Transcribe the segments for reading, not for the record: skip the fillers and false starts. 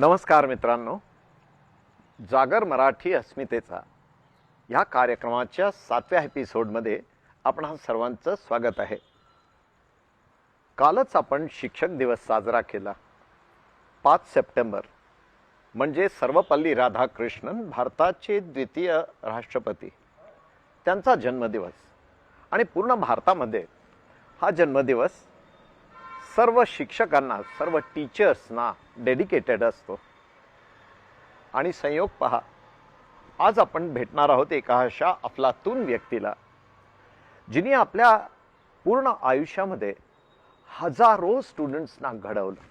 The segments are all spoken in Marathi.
नमस्कार मित्रांनो, जागर मराठी अस्मितेचा ह्या कार्यक्रमाच्या 7व्या एपिसोडमध्ये आपणा सर्वांचं स्वागत आहे. कालच आपण शिक्षक दिवस साजरा केला. 5 सप्टेंबर म्हणजे सर्वपल्ली राधाकृष्णन, भारताचे द्वितीय राष्ट्रपती, त्यांचा जन्मदिवस. आणि पूर्ण भारतामध्ये हा जन्मदिवस सर्व शिक्षकांना, सर्व टीचर्सना डेडिकेटेड असतो. आणि संयोग पहा, आज आपण भेटणार आहोत एका अशा अफलातून व्यक्तीला जिने आपल्या पूर्ण आयुष्यामध्ये हजारो स्टुडंट्सना घडवलं.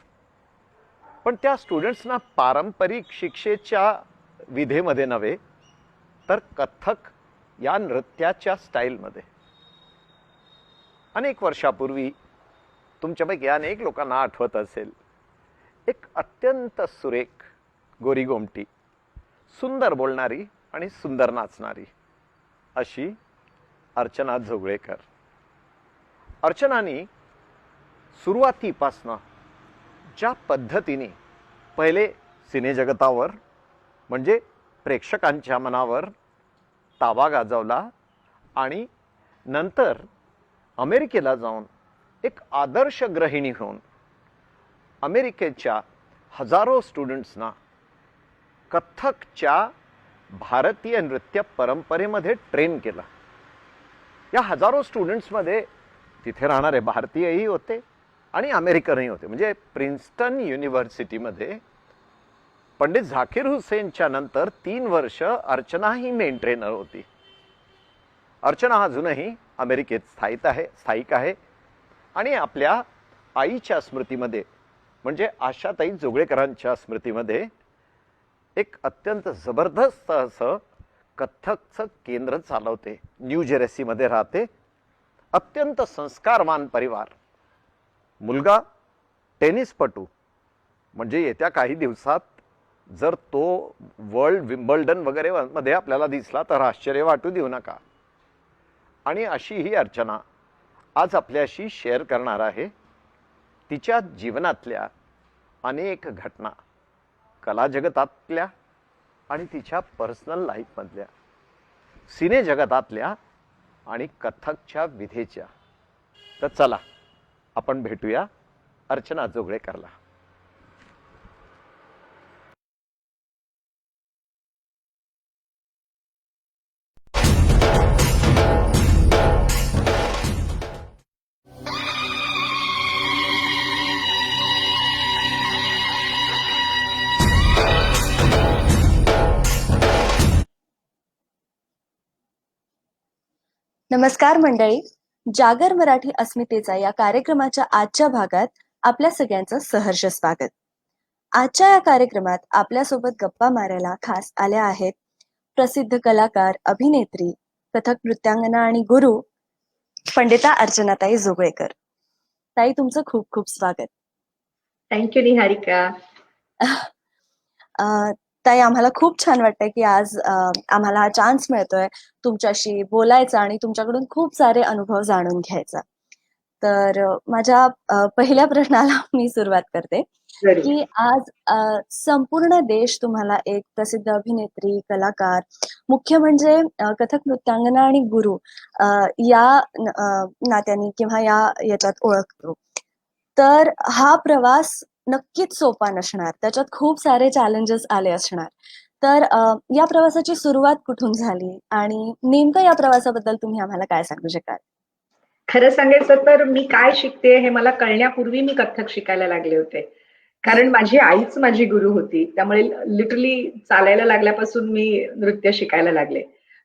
पण त्या स्टुडंट्सना पारंपरिक शिक्षेच्या विधेमध्ये नव्हे, तर कथ्थक या नृत्याच्या स्टाईलमध्ये. अनेक वर्षापूर्वी तुमच्यापैकी अनेक लोकांना आठवत असेल, एक अत्यंत सुरेख, गोरीगोमटी, सुंदर बोलणारी आणि सुंदर नाचणारी अशी अर्चना जोगळेकर. अर्चनानी सुरुवातीपासनं ज्या पद्धतीने पहिले सिनेजगतावर म्हणजे प्रेक्षकांच्या मनावर ताबा गाजवला आणि नंतर अमेरिकेला जाऊन एक आदर्श गृहिणी होऊन अमेरिकेच्या हजारो स्टुडंट्सना कथ्थकच्या भारतीय नृत्य परंपरेमध्ये ट्रेन केलं. या हजारो स्टुडंट्समध्ये तिथे राहणारे भारतीयही होते आणि अमेरिकनही होते. म्हणजे प्रिन्स्टन युनिव्हर्सिटीमध्ये पंडित झाकीर हुसेनच्या नंतर 3 वर्ष अर्चना ही मेन ट्रेनर होती. अर्चना अजूनही अमेरिकेत स्थायिक आहे आणि आपल्या आईच्या स्मृतीमध्ये म्हणजे आशाताई जोगळेकरांच्या स्मृतीमध्ये एक अत्यंत जबरदस्त असं कथ्थकचं केंद्र चालवते. न्यू जर्सीमध्ये राहते. अत्यंत संस्कारवान परिवार. मुलगा टेनिसपटू, म्हणजे येत्या काही दिवसात जर तो वर्ल्ड विम्बल्डन वगैरे मध्ये आपल्याला दिसला तर आश्चर्य वाटू देऊ नका. आणि अशी ही अर्चना आज आपल्याशी शेअर करणार आहे तिच्या जीवनातल्या अनेक घटना, कला जगतातल्या आणि तिच्या पर्सनल लाईफमधल्या, सिने जगतातल्या आणि कथ्थकच्या विधेच्या. तर चला आपण भेटूया अर्चना जोगळेकरला. नमस्कार मंडळी, जागर मराठी अस्मितेचा या कार्यक्रमाच्या आजच्या भागात आपल्या सगळ्यांचं सहर्ष स्वागत. आजच्या या कार्यक्रमात आपल्यासोबत गप्पा मारायला खास आल्या आहेत प्रसिद्ध कलाकार, अभिनेत्री, कथक नृत्यांगना आणि गुरु पंडिता अर्चनाताई जोगळेकर. ताई, तुमचं खूप खूप स्वागत. थँक्यू निहारिका. ताई, आम्हाला खूप छान वाटतंय की आज आम्हाला हा चान्स मिळतोय तुमच्याशी बोलायचा आणि तुमच्याकडून खूप सारे अनुभव जाणून घ्यायचा. तर माझ्या पहिल्या प्रश्नाला मी सुरुवात करते की आज संपूर्ण देश तुम्हाला एक प्रसिद्ध अभिनेत्री, कलाकार, मुख्य म्हणजे कथक नृत्यांगना आणि गुरु या नात्याने किंवा याच्यात ओळखतो. तर हा प्रवास नक्कीच सोपा नसणार, त्याच्यात खूप सारे चॅलेंजेस आले असणार. तर या प्रवासाची सुरुवात कुठून झाली आणि नेमकं या प्रवासाबद्दल तुम्ही आम्हाला काय सांगू शकाल? खरं सांगायचं तर मी काय शिकते हे मला कळण्यापूर्वी मी कथ्थक शिकायला लागले होते. कारण माझी आईच माझी गुरु होती. त्यामुळे लिटरली चालायला लागल्यापासून मी नृत्य शिकायला लागले.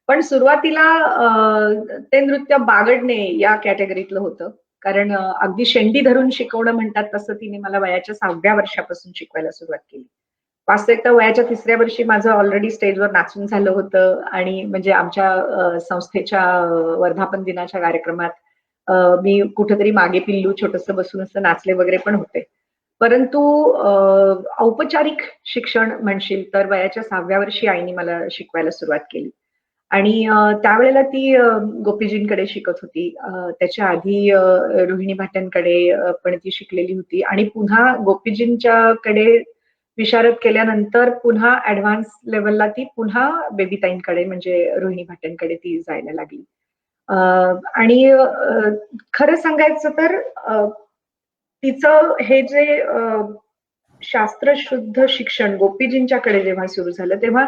पण सुरुवातीला ते नृत्य बागडणे या कॅटेगरीतलं होतं. कारण अगदी शेंडी धरून शिकवणं म्हणतात तसं तिने मला वयाच्या 6व्या वर्षापासून शिकवायला सुरुवात केली. वास्तविकता वयाच्या 3ऱ्या वर्षी माझं ऑलरेडी स्टेजवर नाचून झालं होतं आणि म्हणजे आमच्या संस्थेच्या वर्धापन दिनाच्या कार्यक्रमात मी कुठेतरी मागे पिल्लू छोटंसं बसून असं नाचले वगैरे पण होते. परंतु औपचारिक शिक्षण म्हणशील तर वयाच्या 6व्या वर्षी आईने मला शिकवायला सुरुवात केली. आणि त्यावेळेला ती गोपीजींकडे शिकत होती. त्याच्या आधी रोहिणी भाट्यांकडे पण ती शिकलेली होती आणि पुन्हा गोपीजींच्याकडे विशारद केल्यानंतर पुन्हा ऍडव्हान्स लेवलला ती पुन्हा बेबीताईंकडे म्हणजे रोहिणी भाटेंकडे ती जायला लागली. आणि खरं सांगायचं तर तिचं हे जे शास्त्रशुद्ध शिक्षण गोपीजींच्याकडे जेव्हा सुरू झालं तेव्हा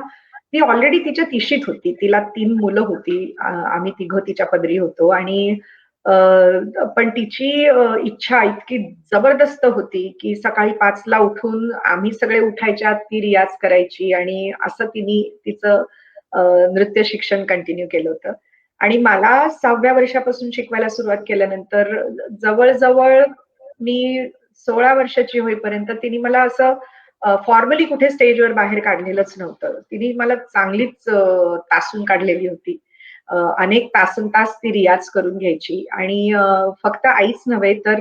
ती ऑलरेडी तिच्या तिशीत होती. तिला 3 मुलं होती. आम्ही तिघं तिच्या पदरी होतो आणि पण तिची इच्छा इतकी जबरदस्त होती की सकाळी 5ला उठून आम्ही सगळे उठायच्या ती रियाज करायची आणि असं तिने तिचं नृत्य शिक्षण कंटिन्यू केलं होतं. आणि मला 6व्या वर्षापासून शिकवायला सुरुवात केल्यानंतर जवळजवळ मी 16 वर्षाची होईपर्यंत तिने मला असं फॉर्मली कुठे स्टेजवर बाहेर काढलेलंच नव्हतं. तिने मला चांगलीच तासून काढलेली होती. अनेक तासनतास ती रियाज करून घ्यायची आणि फक्त आईच नव्हे तर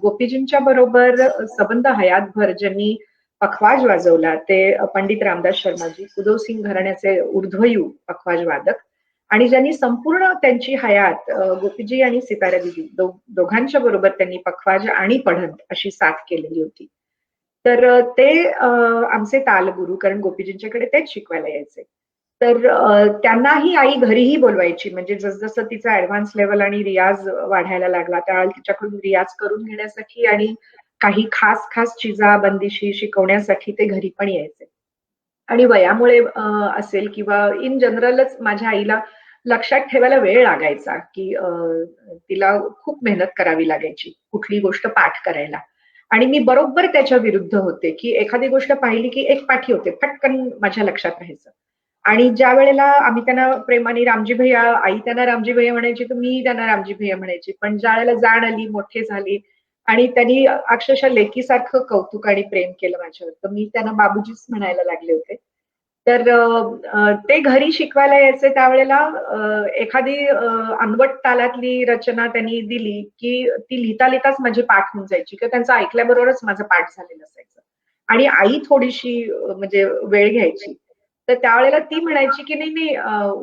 गोपीजींच्या बरोबर सबंध हयातभर ज्यांनी पखवाज वाजवला ते पंडित रामदास शर्माजी, उदय सिंग घराण्याचे ऊर्ध्वयू पखवाज वादक आणि ज्यांनी संपूर्ण त्यांची हयात गोपीजी आणि सितारा दिदी दोघांच्या बरोबर त्यांनी पखवाज आणि पढंत अशी साथ केलेली होती. तर ते आमचे तालगुरू, कारण गोपीजींच्याकडे तेच शिकवायला यायचे. तर त्यांनाही आई घरीही बोलवायची. म्हणजे जसजसं तिचा ऍडव्हान्स लेवल आणि रियाज वाढायला लागला त्यावेळेला तिच्याकडून रियाज करून घेण्यासाठी आणि काही खास खास चिजा बंदिशी शिकवण्यासाठी ते घरी पण यायचे. आणि वयामुळे असेल किंवा इन जनरलच माझ्या आईला लक्षात ठेवायला वेळ लागायचा की तिला खूप मेहनत करावी लागायची कुठली गोष्ट पाठ करायला. आणि मी बरोबर त्याच्या विरुद्ध होते की एखादी गोष्ट पाहिली की एक पाठी होते, पटकन माझ्या लक्षात राहायचं. आणि ज्या वेळेला आम्ही त्यांना प्रेमाने रामजी भैया, आई त्यांना रामजी भैया म्हणायची तर मी त्यांना रामजी भैया म्हणायची. पण ज्या वेळेला जाण आली, मोठे झाले आणि त्यांनी अक्षरशः लेकीसारखं कौतुक आणि प्रेम केलं माझ्यावर, तर मी त्यांना बाबूजीच म्हणायला लागले होते. तर ते घरी शिकवायला यायचे त्यावेळेला एखादी अनवट तालातली रचना त्यांनी दिली की ती लिहिता लिहिताच माझी पाठ होऊन जायची किंवा त्यांचं ऐकल्याबरोबरच माझं पाठ झालेलं असायचं. आणि आई थोडीशी म्हणजे वेळ घ्यायची. तर त्यावेळेला ती म्हणायची की नाही नाही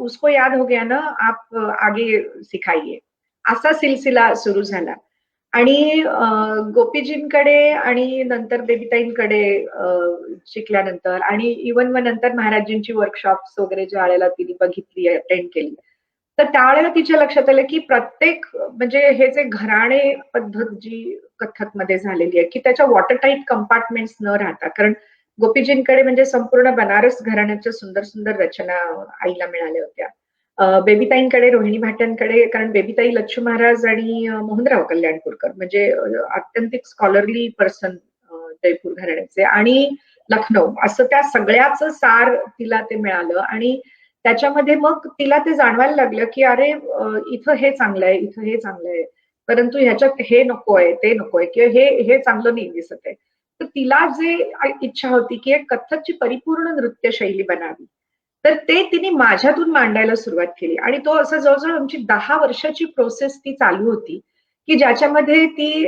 उसको याद हो गया ना, आप आगे सिखाइए. असा सिलसिला सुरू झाला. आणि गोपीजींकडे आणि नंतर बेबीताईंकडे शिकल्यानंतर आणि इव्हन मग नंतर महाराजींची वर्कशॉप्स वगैरे ज्या वेळेला तिने बघितली, अटेंड केली, तर त्यावेळेला तिच्या लक्षात आलं की प्रत्येक म्हणजे हे जे घराणे पद्धत जी कथ्थकमध्ये झालेली आहे की त्याच्या वॉटर टाईट कंपार्टमेंट्स न राहता, कारण गोपीजींकडे म्हणजे संपूर्ण बनारस घराण्याच्या सुंदर सुंदर रचना आईला मिळाल्या होत्या. बेबीताईंकडे, रोहिणी भाट्यांकडे, कारण बेबीताई लच्छू महाराज आणि मोहनराव कल्याणपूरकर म्हणजे अत्यंतिक स्कॉलरली पर्सन जयपूर घराण्याचे आणि लखनौ, असं त्या सगळ्याच सार तिला ते मिळालं. आणि त्याच्यामध्ये मग तिला ते जाणवायला लागलं की अरे इथं हे चांगलं आहे, इथं हे चांगलं आहे, परंतु ह्याच्यात हे नकोय, ते नकोय किंवा हे चांगलं नाही दिसत आहे. तर तिला जे इच्छा होती की एक कथ्थकची परिपूर्ण नृत्य शैली बनावी, तर ते तिने माझ्यातून मांडायला सुरुवात केली. आणि तो असं जवळजवळ आमची 10 वर्षाची प्रोसेस ती चालू होती की ज्याच्यामध्ये ती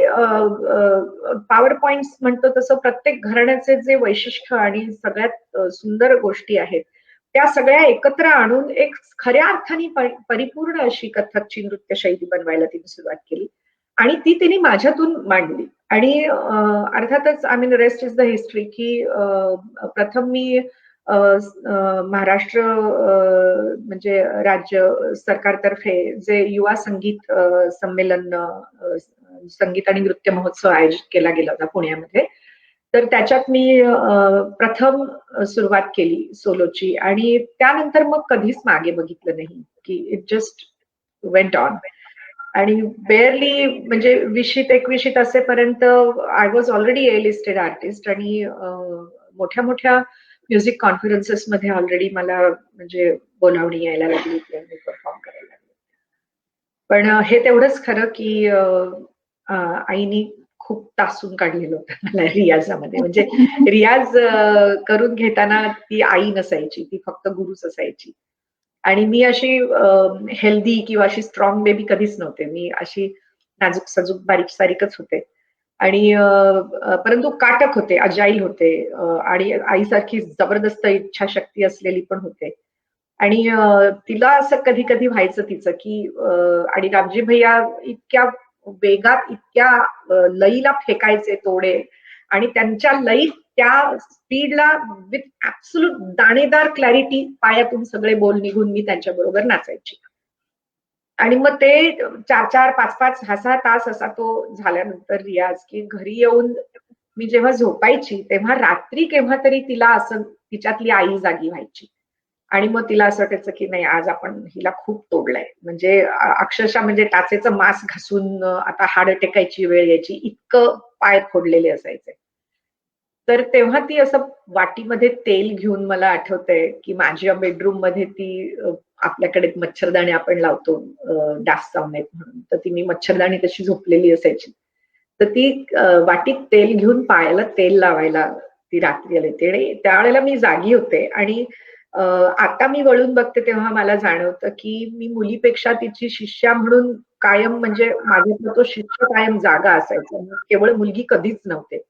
पॉवर पॉइंट्स म्हणतो तसं प्रत्येक घराण्याचे जे वैशिष्ट्य आणि सगळ्यात सुंदर गोष्टी आहेत त्या सगळ्या एकत्र आणून एक खऱ्या अर्थाने परिपूर्ण अशी कथ्थकची नृत्य शैली बनवायला तिने सुरुवात केली आणि ती तिने माझ्यातून मांडली. आणि अर्थातच I mean rest is the history की प्रथम मी महाराष्ट्र म्हणजे राज्य सरकारतर्फे जे युवा संगीत संमेलन, संगीत आणि नृत्य महोत्सव आयोजित केला गेला होता पुण्यामध्ये, तर त्याच्यात मी प्रथम सुरुवात केली सोलोची आणि त्यानंतर मग कधीच मागे बघितलं नाही की इट जस्ट वेंट ऑन. आणि बेअरली म्हणजे 20शीत असेपर्यंत I was already A listed artist आणि मोठ्या मोठ्या म्युझिक कॉन्फरन्सेस मध्ये ऑलरेडी मला म्हणजे बोलावणी यायला लागली आणि परफॉर्म करायला लागली. पण हे तेवढंच खरं की आईनी खूप तासून काढलेलं होतं मला रियाजामध्ये. म्हणजे रियाज करून घेताना ती आई नसायची, ती फक्त गुरुच असायची. आणि मी अशी हेल्दी किंवा अशी स्ट्रॉंग बेबी कधीच नव्हते. मी अशी नाजूक सजूक बारीक सारीकच होते आणि परंतु काटक होते, अजाईल होते आणि आईसारखी जबरदस्त इच्छाशक्ती असलेली पण होते. आणि तिला असं कधी कधी व्हायचं तिचं की आणि रामजी भैया इतक्या वेगात, इतक्या लईला फेकायचे तोडे आणि त्यांच्या लईत त्या स्पीडला विथ ऍब्सोल्यूट दाणेदार क्लॅरिटी पायातून सगळे बोल निघून मी त्यांच्याबरोबर नाचायची. आणि मग ते 4-4, 5-5, 6-6 तास असा तो झाल्यानंतर रियाज, की घरी येऊन मी जेव्हा झोपायची तेव्हा रात्री केव्हा तरी तिला असं तिच्यातली आई जागी व्हायची. आणि मग तिला असं वाटायचं की नाही, आज आपण हिला खूप तोडलंय. म्हणजे अक्षरशः म्हणजे टाचेचं मांस घासून आता हाड टेकायची वेळ यायची, इतकं पाय फोडलेले असायचे. तर तेव्हा ती असं वाटीमध्ये तेल घेऊन, मला आठवतंय की माझ्या बेडरूम मध्ये ती आपल्याकडे मच्छरदाणी आपण लावतो डास चावू नयेत म्हणून, तर ती मी मच्छरदाणी तशी झोपलेली असायची. तर ती वाटीत तेल घेऊन पायाला तेल लावायला ती रात्री आली होती आणि त्यावेळेला मी जागी होते. आणि आता मी वळून बघते तेव्हा मला जाणवतं की मी मुलीपेक्षा तिची शिष्या म्हणून कायम, म्हणजे माझ्यातला तो शिष्य कायम जागा असायचा, केवळ मुलगी कधीच नव्हते.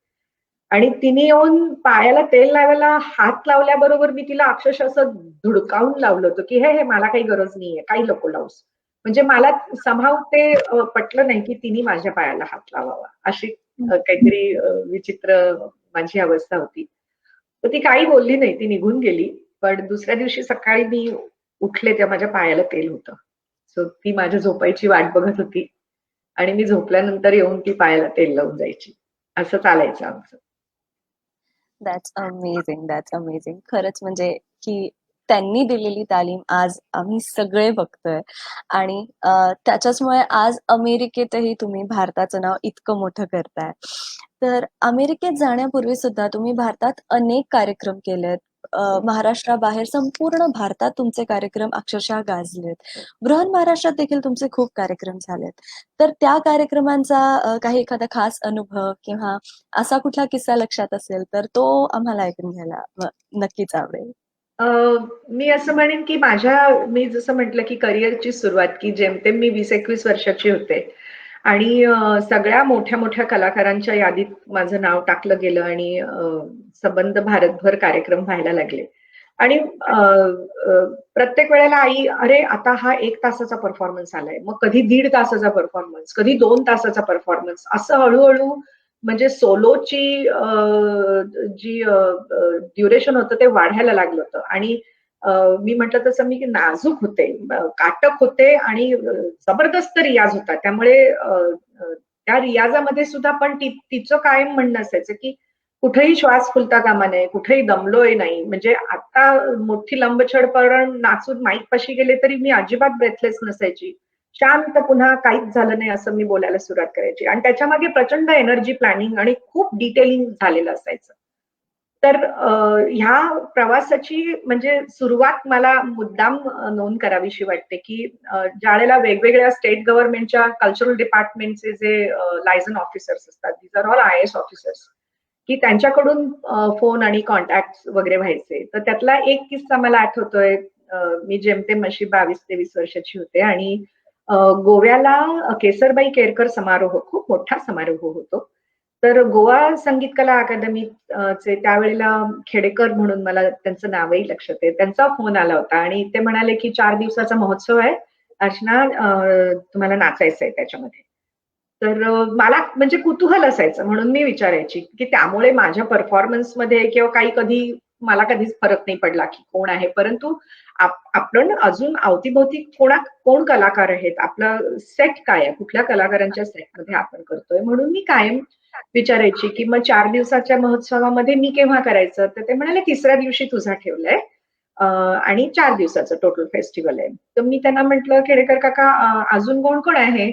आणि तिने येऊन पायाला तेल लावायला हात लावल्याबरोबर मी तिला अक्षरशः असं धुडकावून लावलं होतं की हे मला काही गरज नाहीये, काही नको लावूस. म्हणजे मला समहाव ते पटलं नाही की तिने माझ्या पायाला हात लावावा, अशी काहीतरी विचित्र माझी अवस्था होती. तर ती काही बोलली नाही, ती निघून गेली. पण दुसऱ्या दिवशी सकाळी मी उठले तेव्हा माझ्या पायाला तेल होतं. सो ती माझ्या झोपायची वाट बघत होती आणि मी झोपल्यानंतर येऊन ती पायाला तेल लावून जायची. असं चालायचं आमचं. That's amazing, that's amazing. खरंच म्हणजे की त्यांनी दिलेली तालीम आज आम्ही सगळे बघतोय आणि त्याच्याचमुळे आज अमेरिकेतही तुम्ही भारताचं नाव इतकं मोठं करताय. तर अमेरिकेत जाण्यापूर्वी सुद्धा तुम्ही भारतात अनेक कार्यक्रम केलेत. महाराष्ट्राबाहेर संपूर्ण भारतात तुमचे कार्यक्रम अक्षरशः गाजलेत. बृहन महाराष्ट्रात देखील तुमचे खूप कार्यक्रम झालेत. तर त्या कार्यक्रमांचा काही एखादा खास अनुभव किंवा असा कुठला किस्सा लक्षात असेल तर तो आम्हाला ऐकून घ्यायला नक्कीच आवडेल. मी असं म्हणेन की मी जसं म्हटलं की करिअरची सुरुवात की जेमतेम मी 20-21 वर्षाची होते आणि सगळ्या मोठ्या मोठ्या कलाकारांच्या यादीत माझं नाव टाकलं गेलं आणि संबंध भारतभर कार्यक्रम व्हायला लागले. आणि प्रत्येक वेळेला आई, अरे आता हा 1 तासाचा परफॉर्मन्स आलाय, मग कधी 1.5 तासाचा परफॉर्मन्स, कधी 2 तासाचा परफॉर्मन्स, असं हळूहळू म्हणजे सोलोची जी ड्युरेशन होतं ते वाढायला लागलं होतं. आणि मी म्हटलं तसं मी नाजूक होते, काटक होते आणि जबरदस्त रियाज होता. त्यामुळे त्या रियाजामध्ये सुद्धा पण तिचं कायम म्हणणं असायचं की कुठेही श्वास फुलता कामा नये, कुठेही दमलोय नाही. म्हणजे आता मोठी लंबछड पण नाचून माईक पाशी गेले तरी मी अजिबात ब्रेथलेस नसायची. शांत, पुन्हा काहीच झालं नाही असं मी बोलायला सुरुवात करायची. आणि त्याच्यामागे प्रचंड एनर्जी प्लॅनिंग आणि खूप डिटेलिंग झालेलं असायचं. तर ह्या प्रवासाची म्हणजे सुरुवात मला मुद्दाम नोंद करावीशी वाटते की ज्यावेळेला वेगवेगळ्या स्टेट गव्हर्नमेंटच्या कल्चरल डिपार्टमेंटचे जे लायझन ऑफिसर्स असतात, these are all IAS officers, की त्यांच्याकडून फोन आणि कॉन्टॅक्ट वगैरे व्हायचे. तर त्यातला एक किस्सा मला आठवतोय. मी जेमतेम अशी 22-23 वर्षाची होते आणि गोव्याला केसरबाई केरकर समारोह, खूप मोठा समारोह होतो. तर गोवा संगीत कला अकादमी चे त्यावेळेला खेडेकर म्हणून, मला त्यांचं नावही लक्षात आहे, त्यांचा फोन आला होता आणि ते म्हणाले की 4 दिवसाचा महोत्सव आहे अर्चना, तुम्हाला नाचायचंय त्याच्यामध्ये. तर मला म्हणजे कुतूहल असायचं म्हणून मी विचारायची की त्यामुळे माझ्या परफॉर्मन्स मध्ये किंवा काही कधी मला कधीच फरक नाही पडला की कोण आहे, परंतु आपण अजून अवतीभोवती कोण कलाकार आहेत, आपला सेट काय आहे, कुठल्या कलाकारांच्या सेटमध्ये आपण करतोय, म्हणून मी कायम विचारायची की मग 4 दिवसाच्या महोत्सवामध्ये मी केव्हा करायचं. तर ते म्हणाले 3ऱ्या दिवशी तुझा ठेवलाय आणि 4 दिवसाचं टोटल फेस्टिवल आहे. तर मी त्यांना म्हटलं, खेडेकर काका अजून कोण कोण आहे.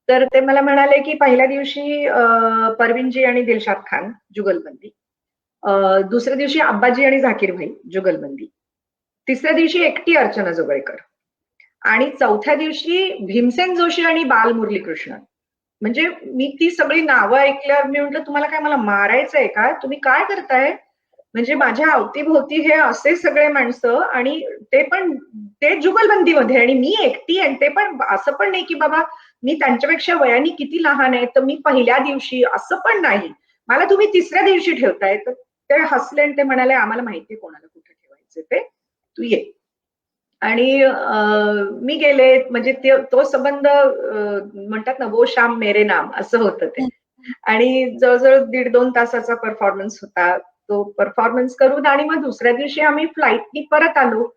तर ते मला म्हणाले की पहिल्या दिवशी परवीनजी आणि दिलशाद खान जुगलबंदी, दुसऱ्या दिवशी अब्बाजी आणि झाकीर भाई जुगलबंदी, तिसऱ्या दिवशी एकटी अर्चना जोगळेकर आणि चौथ्या दिवशी भीमसेन जोशी आणि बाल मुरली कृष्णन. म्हणजे मी ती सगळी नावं ऐकल्यावर मी म्हटलं, तुम्हाला काय मला मारायचंय का, तुम्ही काय करताय. म्हणजे माझ्या अवतीभोवती हे असे सगळे माणसं आणि ते जुगलबंदीमध्ये आणि मी एकटी, आणि ते पण असं पण नाही की बाबा मी त्यांच्यापेक्षा वयाने किती लहान आहे तर मी पहिल्या दिवशी, असं पण नाही. मला तुम्ही 3ऱ्या दिवशी ठेवताय. तर ते हसले आणि ते म्हणाले, आम्हाला माहितीये कोणाला कुठे ठेवायचे ते, तू ये. आणि मी गेले. म्हणजे तो संबंध म्हणतात ना, वो शाम मेरे नाम असं होतं ते. आणि जवळजवळ 1.5-2 तासाचा परफॉर्मन्स होता. तो परफॉर्मन्स करून आणि मग दुसऱ्या दिवशी आम्ही फ्लाईटनी परत आलो.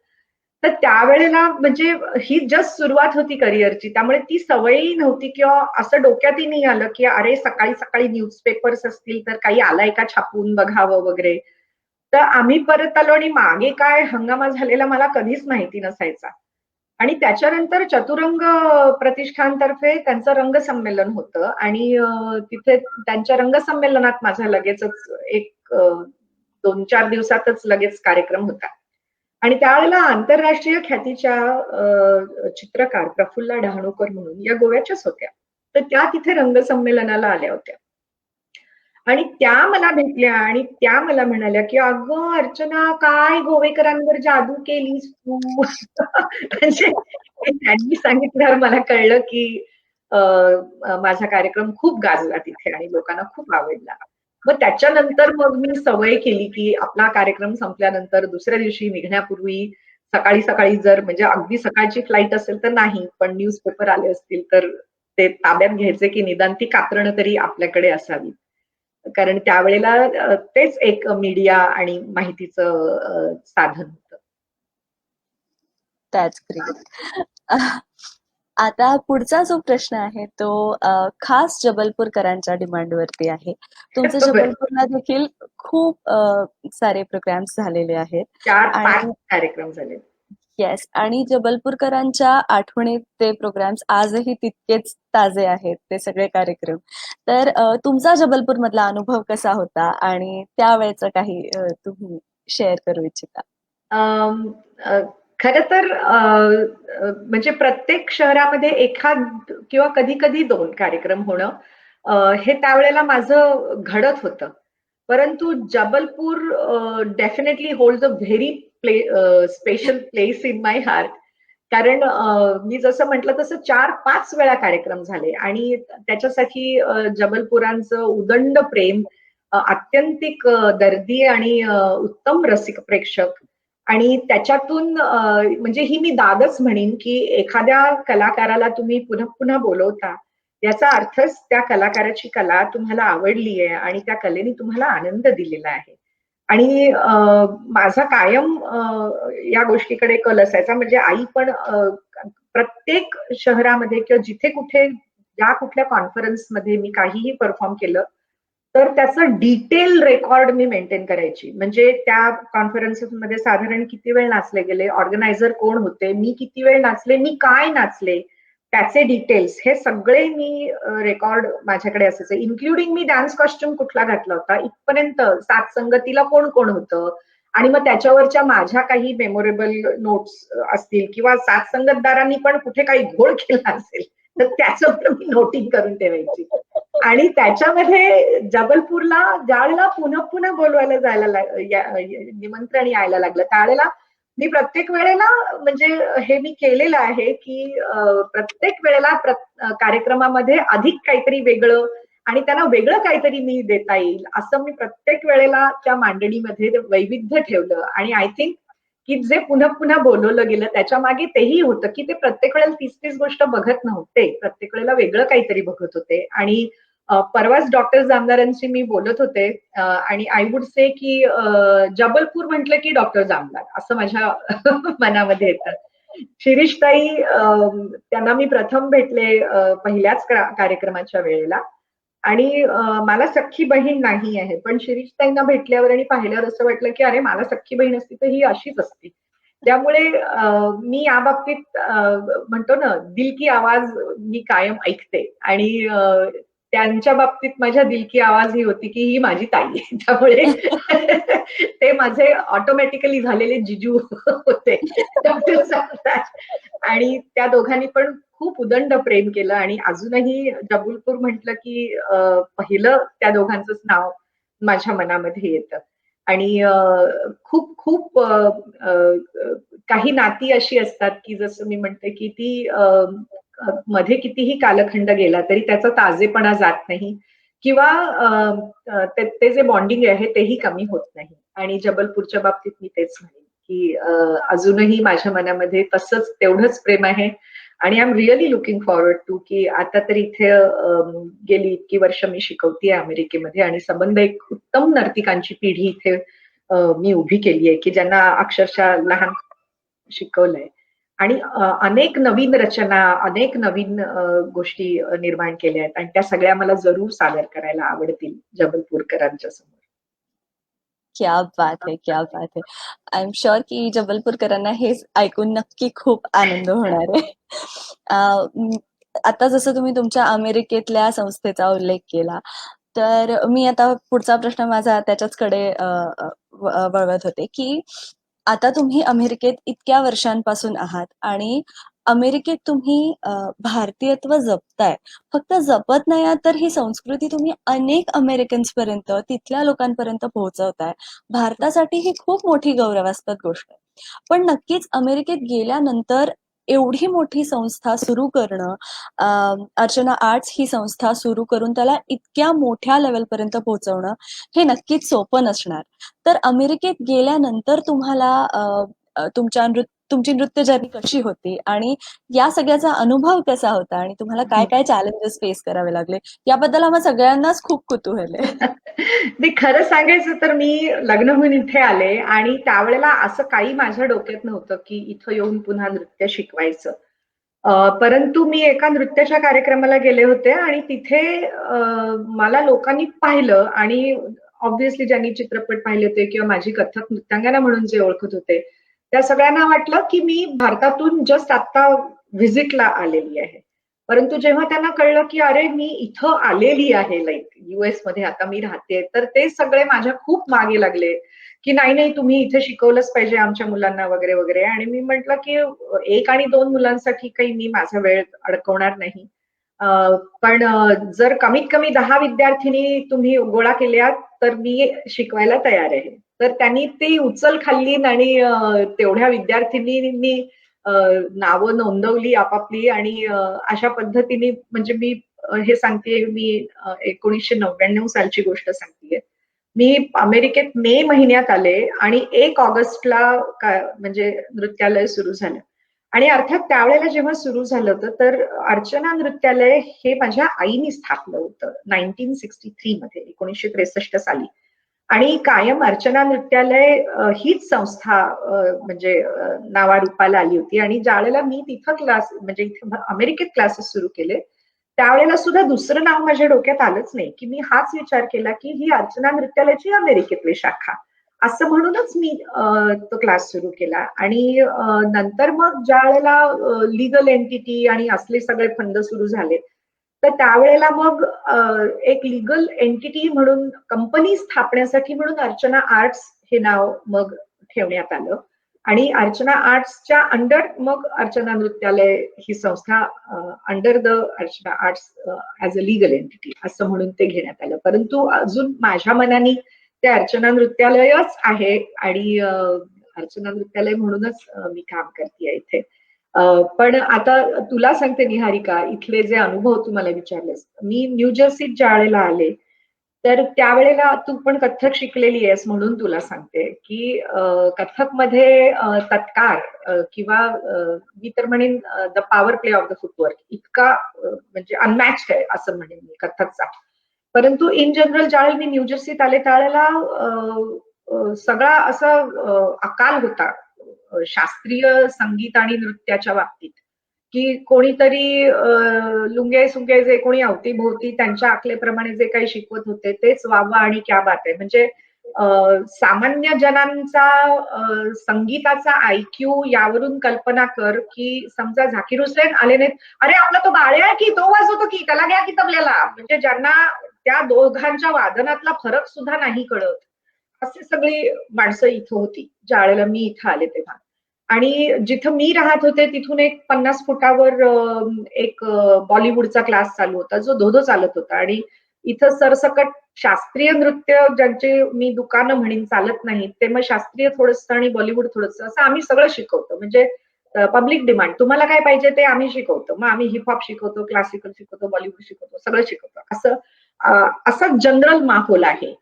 तर त्यावेळेला म्हणजे ही जस्ट सुरुवात होती करिअरची. त्यामुळे ती सवयही नव्हती किंवा असं डोक्यातही नाही आलं, की अरे सकाळी-सकाळी न्यूजपेपर्स असतील तर काही आलाय का छापून बघावं वगैरे. तर आम्ही परत आलो आणि मागे काय हंगामा झालेला मला कधीच माहिती नसायचा. आणि त्याच्यानंतर चतुरंग प्रतिष्ठानतर्फे त्यांचं रंगसंमेलन होतं आणि तिथे त्यांच्या रंगसंमेलनात माझा लगेचच एक 2-4 दिवसातच लगेच कार्यक्रम होता. आणि त्यावेळेला आंतरराष्ट्रीय ख्यातीच्या चित्रकार प्रफुल्ला डहाणूकर म्हणून या गोव्याच्याच होत्या. तर त्या तिथे रंगसंमेलनाला आल्या होत्या. आणि त्या मला भेटल्या आणि त्या मला म्हणाल्या, की "अगं अर्चना काय गोवेकरांवर जादू केलीस तू?" म्हणजे हे त्यांनी सांगितल्यावर मला कळलं, की माझा कार्यक्रम खूप गाजला तिथे आणि लोकांना खूप आवडला. मग त्याच्यानंतर मग मी सवय केली, की आपला कार्यक्रम संपल्यानंतर दुसऱ्या दिवशी निघण्यापूर्वी सकाळी-सकाळी जर म्हणजे अगदी सकाळची फ्लाइट असेल तर नाही, पण न्यूजपेपर आले असतील तर ते ताब्यात घ्यायचे, की निदान ती कात्रणं तरी आपल्याकडे असावी. कारण त्यावेळेला तेच एक मीडिया आणि माहितीचं साधन होतं. That's great. आता पुढचा जो प्रश्न आहे तो खास जबलपूरकरांच्या डिमांडवरती आहे. तुमचे बरं. जबलपूरला देखील खूप सारे प्रोग्राम्स झालेले आहेत 4-5 आणि कार्यक्रम झाले. येस आणि जबलपूरकरांच्या आठवणीत ते प्रोग्राम्स आजही तितकेच ताजे आहेत ते सगळे कार्यक्रम. तर तुमचा जबलपूरमधला अनुभव कसा होता आणि त्यावेळेचं काही तुम्ही शेअर करू इच्छिता? अं, अ, खरं तर म्हणजे प्रत्येक शहरामध्ये एखाद किंवा कधी-कधी 2 कार्यक्रम होणं हे त्यावेळेला माझं घडत होतं. परंतु Jabalpur definitely holds a very special place in my heart. कारण मी जसं म्हटलं तसं 4-5 वेळा कार्यक्रम झाले आणि त्याच्यासाठी जबलपुरांचं उदंड प्रेम, आत्यंतिक दर्दी आणि उत्तम रसिक प्रेक्षक आणि त्याच्यातून म्हणजे ही मी दादच म्हणेन, की एखाद्या कलाकाराला तुम्ही पुन्हा-पुन्हा बोलवता, याचा अर्थच त्या कलाकाराची कला तुम्हाला आवडली आहे आणि त्या कलेने तुम्हाला आनंद दिलेला आहे. आणि माझा कायम या गोष्टीकडे कल असायचा. म्हणजे आई पण प्रत्येक शहरामध्ये किंवा जिथे कुठे ज्या कुठल्या कॉन्फरन्समध्ये मी काहीही परफॉर्म केलं, तर त्याचं डिटेल रेकॉर्ड मी मेंटेन करायची. म्हणजे त्या कॉन्फरन्सेसमध्ये साधारण किती वेळ नाचले गेले, ऑर्गनायझर कोण होते, मी किती वेळ नाचले, मी काय नाचले, त्याचे डिटेल्स हे सगळे मी रेकॉर्ड माझ्याकडे असायचे. इन्क्लुडिंग मी डान्स कॉस्ट्युम कुठला घातला होता, इथपर्यंत साथ संगतीला कोण कोण होतं आणि मग त्याच्यावरच्या माझ्या काही मेमोरेबल नोट्स असतील किंवा साथ संगतदारांनी पण कुठे काही घोळ केला असेल, तर त्याचं पण मी नोटिंग करून ठेवायची. आणि त्याच्यामध्ये जबलपूरला ज्यावेळेला पुन्हा-पुन्हा बोलवायला जायला निमंत्रण यायला लागलं, त्यावेळेला मी प्रत्येक वेळेला म्हणजे हे मी केलेलं आहे, की प्रत्येक वेळेला कार्यक्रमामध्ये अधिक काहीतरी वेगळं आणि त्यांना वेगळं काहीतरी मी देता येईल, असं मी प्रत्येक वेळेला त्या मांडणीमध्ये ते वैविध्य ठेवलं आणि आय थिंक की जे पुन्हा-पुन्हा बोलवलं गेलं त्याच्यामागे तेही होतं, की ते प्रत्येक वेळेला तीच-तीच गोष्ट बघत नव्हते. प्रत्येक वेळेला वेगळं काहीतरी बघत होते आणि परवाच डॉक्टर जामदारांशी मी बोलत होते आणि आय वुड से की जबलपूर म्हटलं की डॉक्टर जामदार असं माझ्या मनामध्ये येतं. शिरीषताई त्यांना मी प्रथम भेटले पहिल्याच कार्यक्रमाच्या वेळेला आणि मला सख्खी बहीण नाही आहे. पण शिरीषताईंना भेटल्यावर आणि पाहिल्यावर असं वाटलं की अरे मला सख्खी बहीण असती तर ही अशीच असती. त्यामुळे मी या बाबतीत म्हणतो ना, दिल की आवाज मी कायम ऐकते आणि त्यांच्या बाबतीत माझ्या दिल की आवाज ही होती, की ही माझी ताई आहे. त्यामुळे ते माझे ऑटोमॅटिकली झालेले जिजू होते. डॉक्टर साहेब आणि त्या दोघांनी पण खूप उदंड प्रेम केलं आणि अजूनही जबलपूर म्हटलं, की पहिलं त्या दोघांचंच नाव माझ्या मनामध्ये येतं. आणि खूप खूप काही नाती अशी असतात, की जसं मी म्हणते, की ती मध्ये कितीही कालखंड गेला तरी त्याचा ताजेपणा जात नाही किंवा ते जे बॉन्डिंग आहे तेही कमी होत नाही. आणि जबलपूरच्या बाबतीत मी तेच म्हणेन, की अजूनही माझ्या मनामध्ये तसंच तेवढंच प्रेम आहे आणि I am really looking forward to की आता तर इथे गेली इतकी वर्ष मी शिकवतीये अमेरिकेमध्ये आणि संबंध एक उत्तम नर्तिकांची पिढी इथे मी उभी केली आहे की ज्यांना अक्षरशः लहान शिकवलंय आणि अनेक नवीन रचना, अनेक नवीन गोष्टी निर्माण केल्या आहेत आणि त्या सगळ्या मला जरूर सादर करायला आवडतील जबलपूरकरांच्या समोर. क्या बात है, क्या बात है. आय एम शुअर की जबलपूरकरांना हे ऐकून नक्की खूप आनंद होणार आहे. आता जसं तुम्ही तुमच्या अमेरिकेतल्या संस्थेचा उल्लेख केला, तर मी आता पुढचा प्रश्न माझा त्याच्याचकडे वळवत होते की आता तुम्ही अमेरिकेत इतक्या वर्षांपासून आहात आणि अमेरिकेत तुम्ही भारतीयत्व जपताय. फक्त जपत नाही आहात तर ही संस्कृती तुम्ही अनेक अमेरिकन्स पर्यंत, तिथल्या लोकांपर्यंत पोहोचवताय. भारतासाठी ही खूप मोठी गौरवास्पद गोष्ट आहे. पण नक्कीच अमेरिकेत गेल्यानंतर एवढी मोठी संस्था सुरू करणं, अर्चना आर्ट्स ही संस्था सुरू करून त्याला इतक्या मोठ्या लेवलपर्यंत पोहोचवणं हे नक्कीच सोपं नसणार. तर अमेरिकेत गेल्यानंतर तुम्हाला तुमची नृत्य जर्नी कशी होती आणि या सगळ्याचा अनुभव कसा होता आणि तुम्हाला काय काय चॅलेंजेस फेस करावे लागले याबद्दल आम्हा सगळ्यांनाच खूप कुतूहल आहे. नाही, खरं सांगायचं तर मी लग्न होऊन इथे आले आणि त्यावेळेला असं काही माझ्या डोक्यात नव्हतं की इथं येऊन पुन्हा नृत्य शिकवायचं. परंतु मी एका नृत्याच्या कार्यक्रमाला गेले होते आणि तिथे मला लोकांनी पाहिलं आणि ऑब्व्हियसली ज्यांनी चित्रपट पाहिले होते किंवा माझी कथक नृत्यांगना म्हणून जे ओळखत होते त्या सगळ्यांना वाटलं की मी भारतातून जस्ट आता व्हिजिटला आलेली आहे. परंतु जेव्हा त्यांना कळलं की अरे मी इथं आलेली आहे, लाईक US मध्ये आता मी राहते, तर ते सगळे माझ्या खूप मागे लागले की नाही नाही तुम्ही इथे शिकवलंच पाहिजे आमच्या मुलांना वगैरे वगैरे. आणि मी म्हंटल की 1 आणि 2 मुलांसाठी काही मी माझा वेळ अडकवणार नाही. पण जर कमीत कमी 10 विद्यार्थिनी तुम्ही गोळा केल्यात तर मी शिकवायला तयार आहे. तर त्यांनी ती उचल खाल्ली आणि तेवढ्या विद्यार्थिनींनी नावं नोंदवली आपापली आणि अशा पद्धतीने म्हणजे मी हे सांगतेय मी 1999 सालची गोष्ट सांगतेय. मी अमेरिकेत मे महिन्यात आले आणि 1 ऑगस्टला म्हणजे नृत्यालय सुरू झालं. आणि अर्थात त्यावेळेला जेव्हा सुरू झालं होतं तर अर्चना नृत्यालय हे माझ्या आईने स्थापलं होतं 1963 मध्ये, 1963 साली. आणि कायम अर्चना नृत्यालय हीच संस्था म्हणजे नावारूपाला आली होती. आणि ज्यावेळेला मी तिथं क्लास म्हणजे इथे अमेरिकेत क्लासेस सुरू केले त्यावेळेला सुद्धा दुसरं नाव माझ्या डोक्यात आलंच नाही की मी हाच विचार केला की ही अर्चना नृत्यालयाची अमेरिकेतली शाखा असं म्हणूनच मी तो क्लास सुरू केला. आणि नंतर मग ज्या वेळेला लिगल एंटिटी आणि असले सगळे फंड सुरू झाले तर त्यावेळेला मग एक लिगल एंटिटी म्हणून कंपनी स्थापण्यासाठी म्हणून अर्चना आर्ट्स हे नाव मग ठेवण्यात आलं. आणि अर्चना आर्ट्सच्या अंडर मग अर्चना नृत्यालय ही संस्था under the Archana arts as a legal entity असं म्हणून ते घेण्यात आलं. परंतु अजून माझ्या मनाने ते अर्चना नृत्यालयच आहे आणि अर्चना नृत्यालय म्हणूनच मी काम करते इथे. पण आता तुला सांगते निहारिका, इथले जे अनुभव तू मला विचारलेस, मी न्यू जर्सीत ज्या वेळेला आले तर त्यावेळेला तू पण कथ्थक शिकलेली आहेस म्हणून तुला सांगते की कथ्थकमध्ये तत्कार किंवा मी तर म्हणेन the power play of the footwork इतका म्हणजे अनमॅच्ड आहे असं म्हणेन मी कथ्थकचा. परंतु इन जनरल ज्यावेळेला मी न्यू जर्सीत आले त्यावेळेला सगळा असा अकाल होता शास्त्रीय संगीत आणि नृत्याच्या बाबतीत की कोणीतरी लुंगे सुंगे जे कोणी अवतीभोवती त्यांच्या आखलेप्रमाणे जे काही शिकवत होते तेच वावा आणि क्या बात आहे. म्हणजे सामान्य जनांचा संगीताचा IQ यावरून कल्पना कर की समजा झाकीर हुसेन आले नाहीत, अरे आपला तो बाळ्या आहे की तो वाजवतो की त्याला घ्या की तबल्याला. म्हणजे ज्यांना त्या दोघांच्या वादनातला फरक सुद्धा नाही कळत असे सगळी माणसं इथं होती ज्या वेळेला मी इथं आले तेव्हा. आणि जिथं मी राहत होते तिथून एक 50 फुटावर एक बॉलिवूडचा क्लास चालू होता जो धोधो चालत होता. आणि इथं सरसकट शास्त्रीय नृत्य ज्यांचे मी दुकानं म्हणेन चालत नाहीत ते मग शास्त्रीय थोडंसं आणि बॉलिवूड थोडंसं असं आम्ही सगळं शिकवतो. म्हणजे पब्लिक डिमांड तुम्हाला काय पाहिजे ते आम्ही शिकवतो. मग आम्ही हिपहॉप शिकवतो, क्लासिकल शिकवतो, बॉलिवूड शिकवतो, सगळं शिकवतो. असं जनरल माहोल आहे.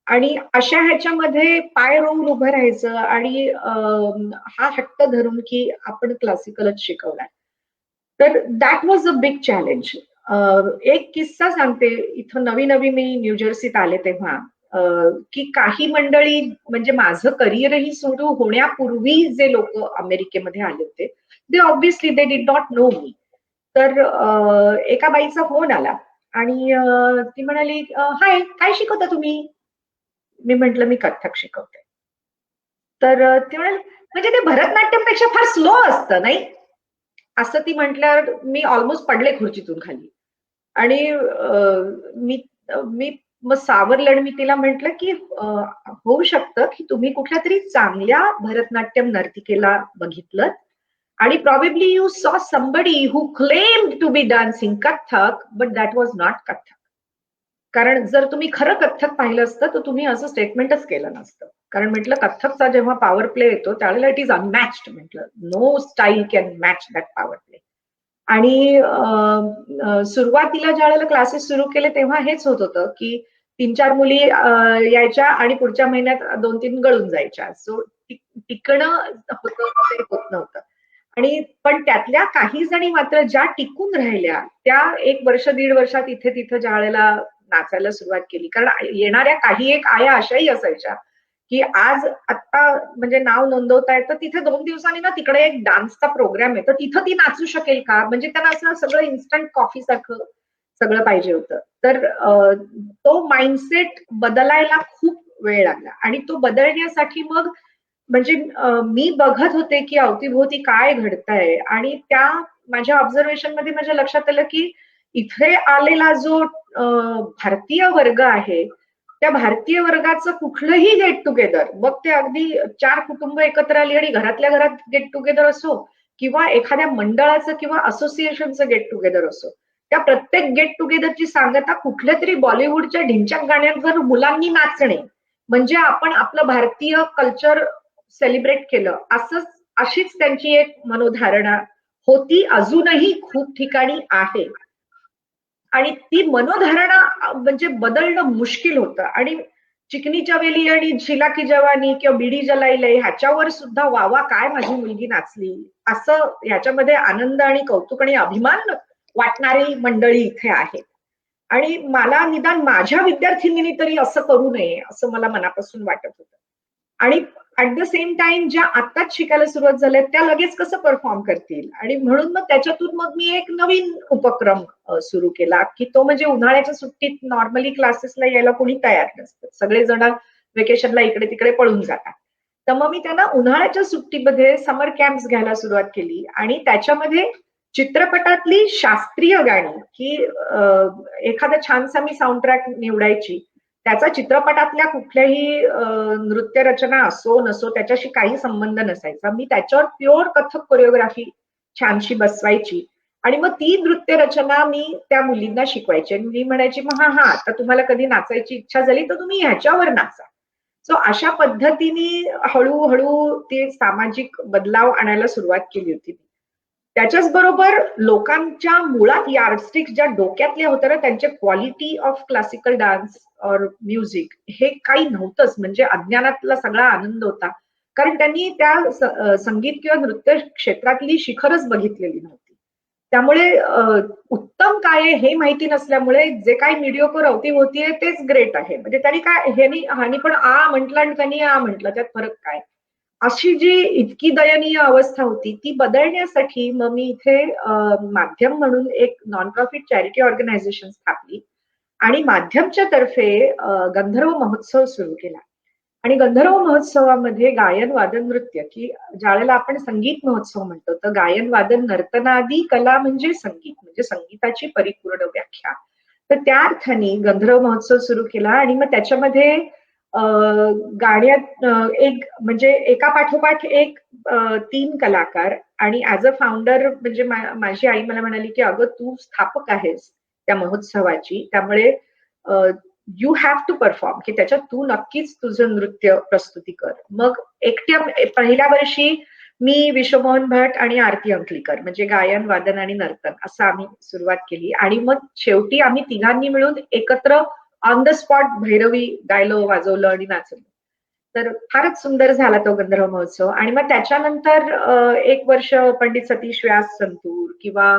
आणि अशा ह्याच्यामध्ये पाय रोवून उभं राहायचं आणि हा हट्ट धरून की आपण क्लासिकलच शिकवलाय. तर that was a big challenge. एक किस्सा सांगते. इथं नवी नवी मी न्यूजर्सीत आले तेव्हा की काही मंडळी म्हणजे माझं करिअरही सुरू होण्यापूर्वी जे लोक अमेरिकेमध्ये आले होते, they obviously they did not know me. तर एका बाईचा फोन आला आणि ती म्हणाली, हाय, काय शिकवता तुम्ही? मी म्हंटल मी कथ्थक शिकवते. तर ती म्हणाली, म्हणजे ते भरतनाट्यमपेक्षा फार स्लो असतं नाही? असं ती म्हटल्यावर मी ऑलमोस्ट पडले खुर्चीतून खाली. आणि मी मी मग सावरलं आणि मी तिला म्हटलं की होऊ शकतं की तुम्ही कुठल्या तरी चांगल्या भरतनाट्यम नर्तिकेला बघितलं आणि probably you saw somebody who claimed to be dancing Kathak, but that was not Kathak. कारण जर तुम्ही खरं कथ्थक पाहिलं असतं तर तुम्ही असं स्टेटमेंटच केलं नसतं. कारण म्हटलं कथ्थकचा जेव्हा पॉवर प्ले येतो त्यावेळेला इट इज अनमॅच्ड. म्हटलं no style can match that power play. आणि सुरुवातीला ज्या वेळेला क्लासेस सुरू केले तेव्हा हेच होत होतं की 3-4 मुली यायच्या आणि पुढच्या महिन्यात 2-3 गळून जायच्या. सो टिकणं होतं ते होत नव्हतं. आणि पण त्यातल्या काही जणी मात्र ज्या टिकून राहिल्या त्या 1 वर्ष 1.5 वर्षात इथे तिथं ज्या वेळेला नाचायला सुरुवात केली. कारण येणाऱ्या काही एक आया अशाही असायच्या की आज आत्ता म्हणजे नाव नोंदवता येतं, तिथे 2 दिवसांनी ना तिकडे एक डान्सचा प्रोग्राम आहे, तर तिथं ती नाचू शकेल का? म्हणजे त्यांना असं सगळं इन्स्टंट कॉफी सारखं सगळं पाहिजे होतं. तर तो माइंडसेट बदलायला खूप वेळ लागला आणि तो बदलण्यासाठी मग म्हणजे मी बघत होते की अवतीभोवती काय घडतंय आणि त्या माझ्या ऑब्झर्वेशन मध्ये माझ्या लक्षात आलं की इथे आलेला जो भारतीय वर्ग आहे त्या भारतीय वर्गाचं कुठलंही गेट टुगेदर, मग ते अगदी 4 कुटुंब एकत्र आली आणि घरातल्या घरात गेट टुगेदर असो किंवा एखाद्या मंडळाचं किंवा असोसिएशनचं गेट टुगेदर असो, त्या प्रत्येक गेट टुगेदरची सांगता कुठल्या तरी बॉलिवूडच्या ढिंच्याक गाण्यांवर मुलांनी नाचणे म्हणजे आपण आपलं भारतीय कल्चर सेलिब्रेट केलं, असंच अशीच त्यांची एक मनोधारणा होती, अजूनही खूप ठिकाणी आहे. आणि ती मनोधारणा म्हणजे बदलणं मुश्किल होतं. आणि चिकनी चवेली आणि झिला की जवानी किंवा बीडी जलाई लय ह्याच्यावर सुद्धा वावा काय माझी मुलगी नाचली असं ह्याच्यामध्ये आनंद आणि कौतुक आणि अभिमान वाटणारी मंडळी इथे आहेत. आणि मला निदान माझ्या विद्यार्थिनींनी तरी असं करू नये असं मला मनापासून वाटत होतं. आणि ऍट द सेम टाइम ज्या आत्ताच शिकायला सुरुवात झाल्या त्या लगेच कसं परफॉर्म करतील आणि म्हणून मग त्याच्यातून मग मी एक नवीन उपक्रम सुरू केला की तो म्हणजे उन्हाळ्याच्या सुट्टीत नॉर्मली क्लासेसला यायला कोणी तयार नसतं, सगळेजण वेकेशनला इकडे तिकडे पळून जातात. तर मग मी त्यांना उन्हाळ्याच्या सुट्टीमध्ये समर कॅम्प्स घ्यायला सुरुवात केली आणि त्याच्यामध्ये चित्रपटातली शास्त्रीय गाणी की एखादा छानसा मी साऊंड ट्रॅक निवडायची, त्याचा चित्रपटातल्या कुठल्याही नृत्य रचना असो नसो त्याच्याशी काही संबंध नसायचा. मी त्याच्यावर प्युअर कथक कोरिओग्राफी छानशी बसवायची आणि मग ती नृत्य रचना मी त्या मुलींना शिकवायची आणि मी म्हणायची मग हा हा आता तुम्हाला कधी नाचायची इच्छा झाली तर तुम्ही ह्याच्यावर नाचा. सो अशा पद्धतीने हळूहळू ते सामाजिक बदलाव आणायला सुरुवात केली होती. त्याच्याच बरोबर लोकांच्या मुळात यार्डस्टिक्स ज्या डोक्यातल्या होत्या ना त्यांचे क्वालिटी ऑफ क्लासिकल डान्स और म्युझिक हे काही नव्हतंच. म्हणजे अज्ञानातला सगळा आनंद होता. कारण त्यांनी त्या संगीत किंवा नृत्य क्षेत्रातली शिखरच बघितलेली नव्हती. त्यामुळे उत्तम काय आहे हे माहिती नसल्यामुळे जे काही मीडिओकर अवतीभोवती आहे तेच ग्रेट आहे. म्हणजे त्यांनी काय ह्यानी पण आ म्हटलं आणि त्यांनी आ म्हटलं त्यात फरक काय? अशी जी इतकी दयनीय अवस्था होती ती बदलण्यासाठी मग मी इथे माध्यम म्हणून एक नॉन प्रॉफिट चॅरिटी ऑर्गनायझेशन स्थापली आणि माध्यमच्या तर्फे गंधर्व महोत्सव सुरू केला. आणि गंधर्व महोत्सवामध्ये गायन वादन नृत्य की ज्यावेळेला आपण संगीत महोत्सव म्हणतो तर गायन वादन नर्तनादी कला म्हणजे संगीत, म्हणजे संगीताची परिपूर्ण व्याख्या. तर त्या अर्थाने गंधर्व महोत्सव सुरू केला आणि मग त्याच्यामध्ये गाण्यात एक म्हणजे एका पाठोपाठ एक 3 कलाकार आणि ऍज अ फाउंडर म्हणजे माझी आई मला म्हणाली की अगं तू स्थापक आहेस त्या महोत्सवाची, त्यामुळे यू हॅव टू परफॉर्म की त्याच्यात तू नक्कीच तुझं नृत्य प्रस्तुती कर. मग एकट्या पहिल्या वर्षी मी विश्वमोहन भट आणि आरती अंकलीकर म्हणजे गायन वादन आणि नर्तन असं आम्ही सुरुवात केली आणि मग शेवटी आम्ही तिघांनी मिळून एकत्र ऑन द स्पॉट भैरवी गायलो वाजवलं आणि नाचलो. तर फारच सुंदर झाला तो गंधर्व महोत्सव. आणि मग त्याच्यानंतर 1 वर्ष पंडित सतीश व्यास संतूर किंवा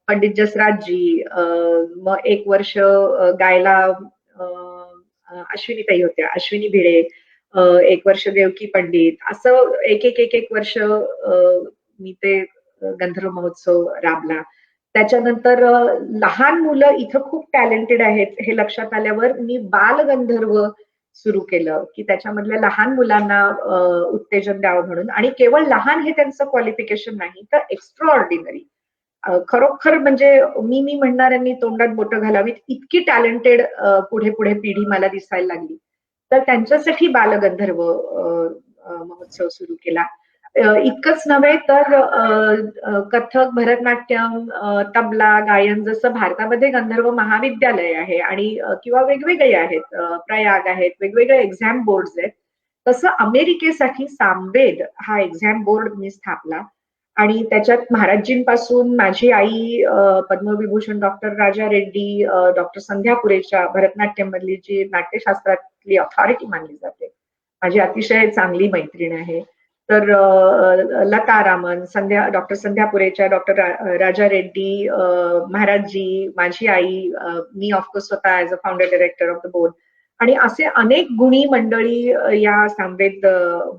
पंडित जसराजजी, मग 1 वर्ष गायला अश्विनीताई होत्या, अश्विनी भिडे, 1 वर्ष देवकी पंडित, असं एक वर्ष मी ते गंधर्व महोत्सव राबला. त्याच्यानंतर लहान मुलं इथं खूप टॅलेंटेड आहेत हे लक्षात आल्यावर मी बालगंधर्व सुरू केलं, की त्याच्यामधल्या लहान मुलांना उत्तेजन द्यावं म्हणून. आणि केवळ लहान हे त्यांचं क्वालिफिकेशन नाही, तर एक्स्ट्रा ऑर्डिनरी, खरोखर म्हणजे मी म्हणणाऱ्यांनी तोंडात बोटं घालावीत इतकी टॅलेंटेड पुढे पुढे पिढी मला दिसायला लागली. तर त्यांच्यासाठी बालगंधर्व महोत्सव सुरू केला. इतकंच नव्हे तर कथक, भरतनाट्यम, तबला, गायन, जसं भारतामध्ये गंधर्व महाविद्यालय आहे आणि किंवा वेगवेगळे आहेत, प्रयाग आहेत, वेगवेगळे एक्झाम बोर्ड आहेत, तसं अमेरिकेसाठी सामवेद हा एक्झाम बोर्ड मी स्थापला. आणि त्याच्यात महाराजजींपासून माझी आई पद्मविभूषण डॉक्टर राजा रेड्डी, डॉक्टर संध्या पुरेच्या भरतनाट्यम मधली जी नाट्यशास्त्रातली अथॉरिटी मानली जाते, माझी अतिशय चांगली मैत्रीण आहे. तर लता रामन, डॉक्टर संध्या पुरेच्या, डॉक्टर राजा रेड्डी, महाराजजी, माझी आई, मी ऑफकोर्स स्वतः as a founder director of the board, आणि असे अनेक गुणी मंडळी या सामवेद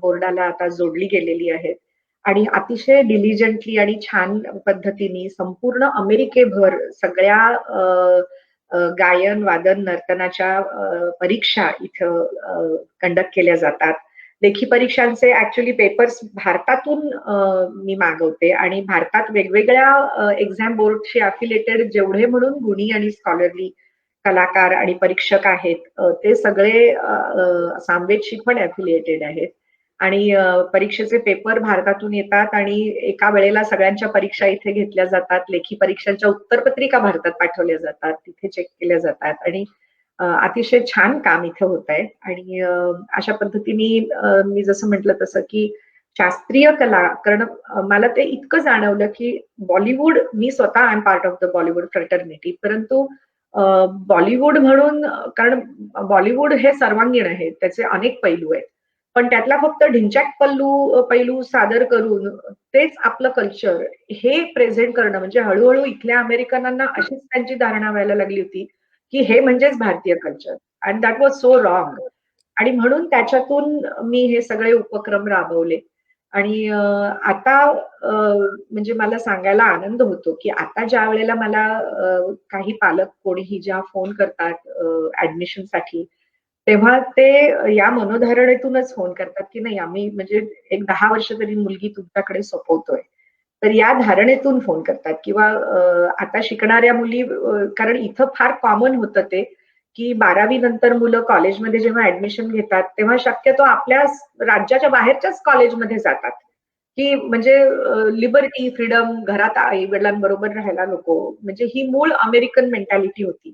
बोर्डाला आता जोडली गेलेली आहेत. आणि अतिशय डिलिजंटली आणि छान पद्धतीने संपूर्ण अमेरिकेभर सगळ्या गायन, वादन, नर्तनाच्या परीक्षा इथं कंडक्ट केल्या जातात. लेखी परीक्षांचे ऍक्च्युली पेपर्स भारतातून मी मागवते आणि भारतात वेगवेगळ्या एक्झाम बोर्डशी अफिलिएटेड जेवढे म्हणून गुणी आणि स्कॉलरली कलाकार आणि परीक्षक आहेत, ते सगळे सामवेदशी पण अफिलिएटेड आहेत. आणि परीक्षेचे पेपर भारतातून येतात आणि एका वेळेला सगळ्यांच्या परीक्षा इथे घेतल्या जातात. लेखी परीक्षांच्या उत्तरपत्रिका भारतात पाठवल्या जातात, तिथे चेक केल्या जातात आणि अतिशय छान काम इथे होत आहे. आणि अशा पद्धतीने मी जसं म्हटलं तसं की शास्त्रीय कला, कारण मला ते इतकं जाणवलं की बॉलिवूड, मी स्वतः I am part of the Bollywood fraternity, परंतु बॉलिवूड म्हणून, कारण बॉलिवूड हे सर्वांगीण आहे, त्याचे अनेक पैलू आहेत, पण त्यातला फक्त ढिंच्याक पैलू सादर करून तेच आपलं कल्चर हे प्रेझेंट करणं, म्हणजे हळूहळू इथल्या अमेरिकनांना अशीच त्यांची धारणा व्हायला लागली होती की हे म्हणजेच भारतीय culture, and that was so wrong. आणि म्हणून त्याच्यातून मी हे सगळे उपक्रम राबवले. आणि आता म्हणजे मला सांगायला आनंद होतो की आता ज्या वेळेला मला काही पालक कोणीही ज्या फोन करतात ऍडमिशनसाठी, तेव्हा ते या मनोधारणेतूनच फोन करतात की नाही, आम्ही म्हणजे एक 10 वर्ष तरी मुलगी तुमच्याकडे सोपवतोय, तर या धारणेतून फोन करतात. किंवा आता शिकणाऱ्या मुली, कारण इथं फार कॉमन होतं ते की 12वी नंतर मुलं कॉलेजमध्ये जेव्हा ऍडमिशन घेतात तेव्हा शक्यतो आपल्या राज्याच्या बाहेरच्याच कॉलेजमध्ये जातात, की म्हणजे लिबर्टी, फ्रीडम, घरात आई वडिलांबरोबर राहायला नको, म्हणजे ही मूळ अमेरिकन मेंटॅलिटी होती.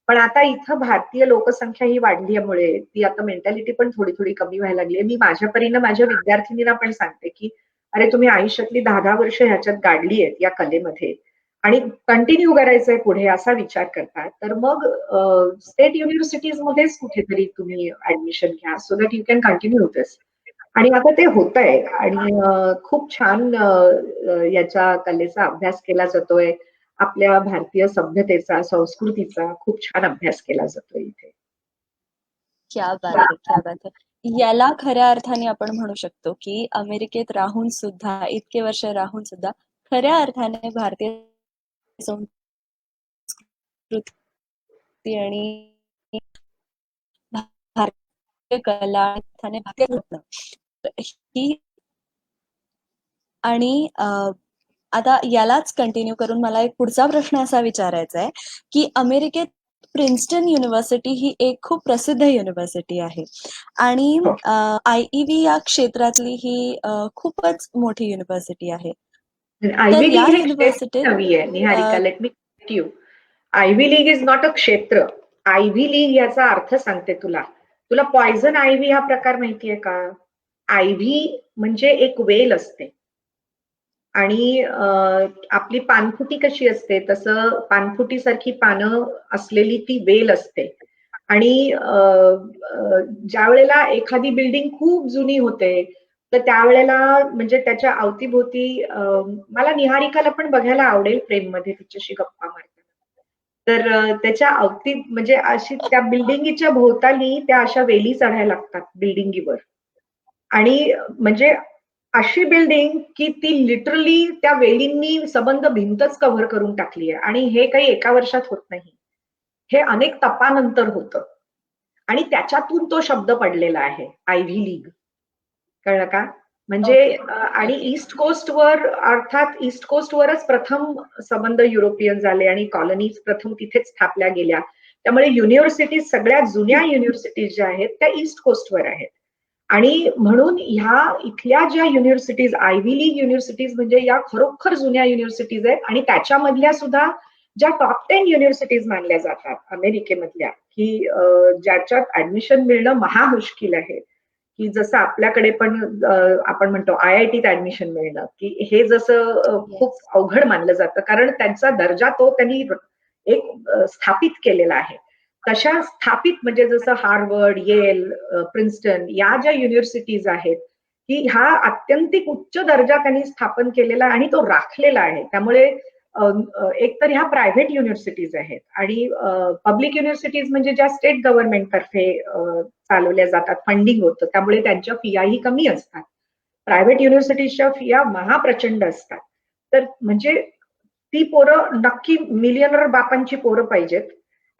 पण आता इथं भारतीय लोकसंख्या ही वाढल्यामुळे ती आता मेंटॅलिटी पण थोडी थोडी कमी व्हायला लागली. मी माझ्या परीनं माझ्या विद्यार्थिनींना पण सांगते की अरे, तुम्ही आयुष्यातली 10-10 वर्ष ह्याच्यात गाडली आहेत या कलेमध्ये आणि कंटिन्यू करायचंय पुढे असा विचार करतात, तर मग स्टेट युनिव्हर्सिटीज मध्येच कुठेतरी तुम्ही ऍडमिशन घ्या, so that you can continue this. आणि आता ते होत आहे आणि खूप छान याच्या कलेचा अभ्यास केला जातोय. आपल्या भारतीय सभ्यतेचा, संस्कृतीचा खूप छान अभ्यास केला जातोय इथे. क्या बात आहे, क्या बात आहे. याला खऱ्या अर्थाने आपण म्हणू शकतो की अमेरिकेत राहून सुद्धा, इतके वर्ष राहून सुद्धा खऱ्या अर्थाने भारतीय संस्कृती आणि भारतीय कला आणि भारतीय रत्न ही. आणि आता यालाच कंटिन्यू करून मला एक पुढचा प्रश्न असा विचारायचा आहे की अमेरिकेत प्रिन्स्टन युनिव्हर्सिटी ही एक खूप प्रसिद्ध युनिव्हर्सिटी आहे आणि IEV या क्षेत्रातली ही खूपच मोठी युनिव्हर्सिटी आहे. आयव्ही या लीग हे युनिव्हर्सिटीत नवी आहे Niharika, let me you. Ivy League is not a क्षेत्र. आयव्ही लीग याचा अर्थ सांगते तुला. तुला पॉइझन आयव्ही हा प्रकार माहितीये का? आयव्ही म्हणजे एक वेल असते आणि आपली पानफुटी कशी असते तसं पानफुटीसारखी पानं असलेली ती वेल असते आणि ज्या वेळेला एखादी बिल्डिंग खूप जुनी होते तर त्यावेळेला म्हणजे त्याच्या अवतीभोवती मला निहारिकाला पण बघायला आवडेल फ्रेममध्ये तिच्याशी गप्पा मारताना. तर त्याच्या अवती म्हणजे अशी त्या बिल्डिंगीच्या भोवताली त्या अशा वेली चढायला लागतात बिल्डिंगीवर. आणि म्हणजे अशी बिल्डिंग की ती लिटरली त्या वेलींनी सबंध भिंतच कव्हर करून टाकली आहे. आणि हे काही एका वर्षात होत नाही. हे अनेक तपानंतर होतं. आणि त्याच्यातून तो शब्द पडलेला आहे, आयव्ही लीग. कळलं का? म्हणजे ओके. आणि ईस्ट कोस्टवर अर्थात ईस्ट कोस्टवरच प्रथम संबंध युरोपियन झाले आणि कॉलनीज प्रथम तिथेच स्थापल्या गेल्या. त्यामुळे युनिव्हर्सिटीज सगळ्यात जुन्या युनिव्हर्सिटीज ज्या आहेत त्या ईस्ट कोस्टवर आहेत. आणि म्हणून ह्या इथल्या ज्या युनिव्हर्सिटीज आयव्ही लीग युनिव्हर्सिटीज म्हणजे या खरोखर जुन्या युनिव्हर्सिटीज आहेत आणि त्याच्यामधल्या सुद्धा ज्या टॉप 10 युनिव्हर्सिटीज मानल्या जातात अमेरिकेमधल्या की ज्याच्यात ऍडमिशन मिळणं महामुश्किल आहे. की जसं आपल्याकडे पण आपण म्हणतो IITत ऍडमिशन मिळणं की हे जसं खूप येस. अवघड मानलं जातं कारण त्यांचा दर्जा तो त्यांनी एक स्थापित केलेला आहे. तशा स्थापित म्हणजे जसं हार्वर्ड, येल, प्रिन्स्टन या ज्या युनिव्हर्सिटीज आहेत की हा अत्यंतिक उच्च दर्जा त्यांनी स्थापन केलेला आणि तो राखलेला आहे. त्यामुळे एक तर ह्या प्रायव्हेट युनिव्हर्सिटीज आहेत आणि पब्लिक युनिव्हर्सिटीज म्हणजे ज्या स्टेट गव्हर्नमेंट तर्फे चालवल्या जातात, फंडिंग होतं, त्यामुळे त्यांच्या फियाही कमी असतात. प्रायव्हेट युनिव्हर्सिटीजच्या फिया महाप्रचंड असतात. तर म्हणजे ती पोरं नक्की मिलियनर बापांची पोरं पाहिजेत.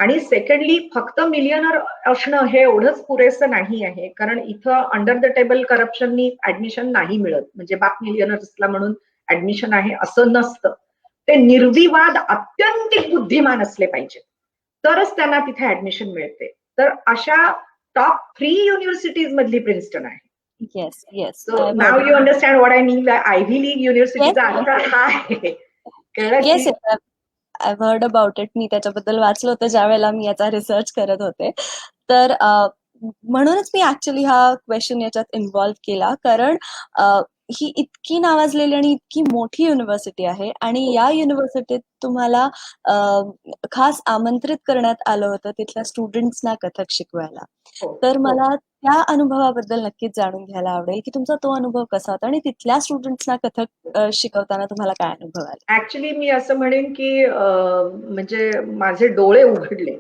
आणि सेकंडली फक्त मिलियनर असणं हे एवढंच पुरेसं नाही आहे कारण इथं अंडर द टेबल करप्शननी ऍडमिशन नाही मिळत. म्हणजे बाप मिलियनर्सला म्हणून ऍडमिशन आहे असं नसतं. ते निर्विवाद अत्यंतिक बुद्धिमान असले पाहिजे तरच त्यांना तिथे ऍडमिशन मिळते. तर अशा टॉप 3 युनिव्हर्सिटीज मधली प्रिन्स्टन आहे. Yes, yes. So I now heard you understand what I mean. Ivy League yes, युनिव्हर्सिटीचा अर्थ येस. हा आहे. कळलं येस, की yes. I heard about it. मी त्याच्याबद्दल वाचलं होतं ज्यावेळेला मी याचा रिसर्च करत होते. तर म्हणूनच मी ऍक्च्युली हा क्वेश्चन याच्यात इन्व्हॉल्व केला कारण ही इतकी नावाजलेली आणि इतकी मोठी युनिव्हर्सिटी आहे आणि या युनिव्हर्सिटीत तुम्हाला खास आमंत्रित करण्यात आलं होतं तिथल्या स्टुडंट्सना कथक शिकवायला. हो, तर हो. मला त्या अनुभवाबद्दल नक्कीच जाणून घ्यायला आवडेल की तुमचा तो अनुभव कसा होता आणि तिथल्या स्टुडंट्सना कथक शिकवताना तुम्हाला काय अनुभव आले? ऍक्च्युली मी असं म्हणेन की म्हणजे माझे डोळे उघडले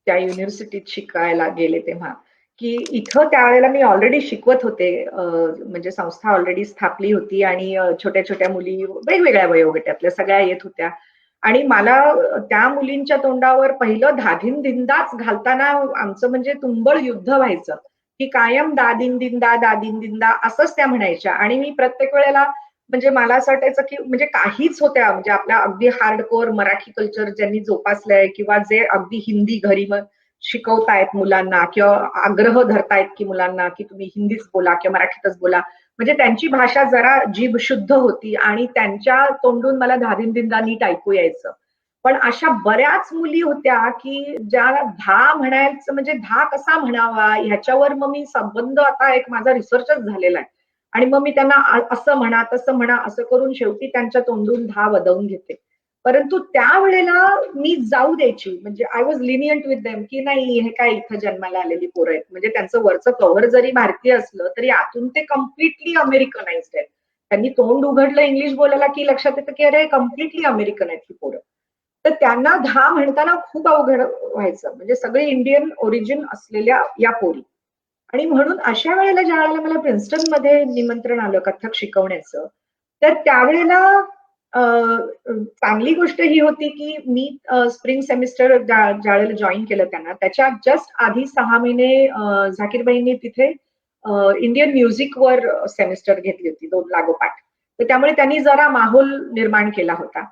त्या युनिव्हर्सिटीत शिकायला गेले तेव्हा की इथं त्यावेळेला मी ऑलरेडी शिकवत होते. म्हणजे संस्था ऑलरेडी स्थापली होती आणि छोट्या छोट्या मुली वेगवेगळ्या वयोगटातल्या सगळ्या येत होत्या. आणि मला त्या मुलींच्या तोंडावर पहिलं धादिन दिंदाच घालताना आमचं म्हणजे तुंबळ युद्ध व्हायचं की कायम दादिन दिंदा दादिन दिंदा असंच त्या म्हणायच्या. आणि मी प्रत्येक वेळेला म्हणजे मला असं वाटायचं की म्हणजे काहीच होत्या म्हणजे आपल्या अगदी हार्डकोर मराठी कल्चर ज्यांनी जोपासलंय किंवा जे अगदी हिंदी घरी शिकवतायत मुलांना किंवा आग्रह धरतायत की मुलांना की तुम्ही हिंदीच बोला किंवा मराठीतच बोला. म्हणजे त्यांची भाषा जरा जीभ शुद्ध होती आणि त्यांच्या तोंडून मला धादिंदिंदा नीट ऐकू यायचं. पण अशा बऱ्याच मुली होत्या की ज्या धा म्हणायचं म्हणजे धा कसा म्हणावा ह्याच्यावर मग मी संबंध आता एक माझा रिसर्चच झालेला आहे. आणि मग मी त्यांना असं म्हणा तसं म्हणा असं करून शेवटी त्यांच्या तोंडून धा वदवून घेते. परंतु त्यावेळेला मी जाऊ द्यायची म्हणजे I was lenient with them की नाही हे काय इथं जन्माला आलेली पोरं आहेत. म्हणजे त्यांचं वरचं कव्हर जरी भारतीय असलं तरी आतून ते कम्प्लिटली अमेरिकनाइज्ड आहेत. त्यांनी तोंड उघडलं इंग्लिश बोलायला की लक्षात येतं की अरे कम्प्लिटली अमेरिकन आहेत ही पोरं. तर त्यांना धा म्हणताना खूप अवघड व्हायचं. म्हणजे सगळे इंडियन ओरिजिन असलेल्या या पोरी. आणि म्हणून अशा वेळेला ज्या वेळेला मला प्रिन्स्टन मध्ये निमंत्रण आलं कथक शिकवण्याचं तर त्यावेळेला चांगली गोष्ट ही होती की मी स्प्रिंग सेमिस्टर ज्या वेळेला जॉईन केलं त्यांना त्याच्या जस्ट आधी 6 महिने झाकीरबाईंनी तिथे इंडियन म्युझिकवर सेमिस्टर घेतली होती 2 लागोपाठ. तर त्यामुळे त्यांनी जरा माहोल निर्माण केला होता.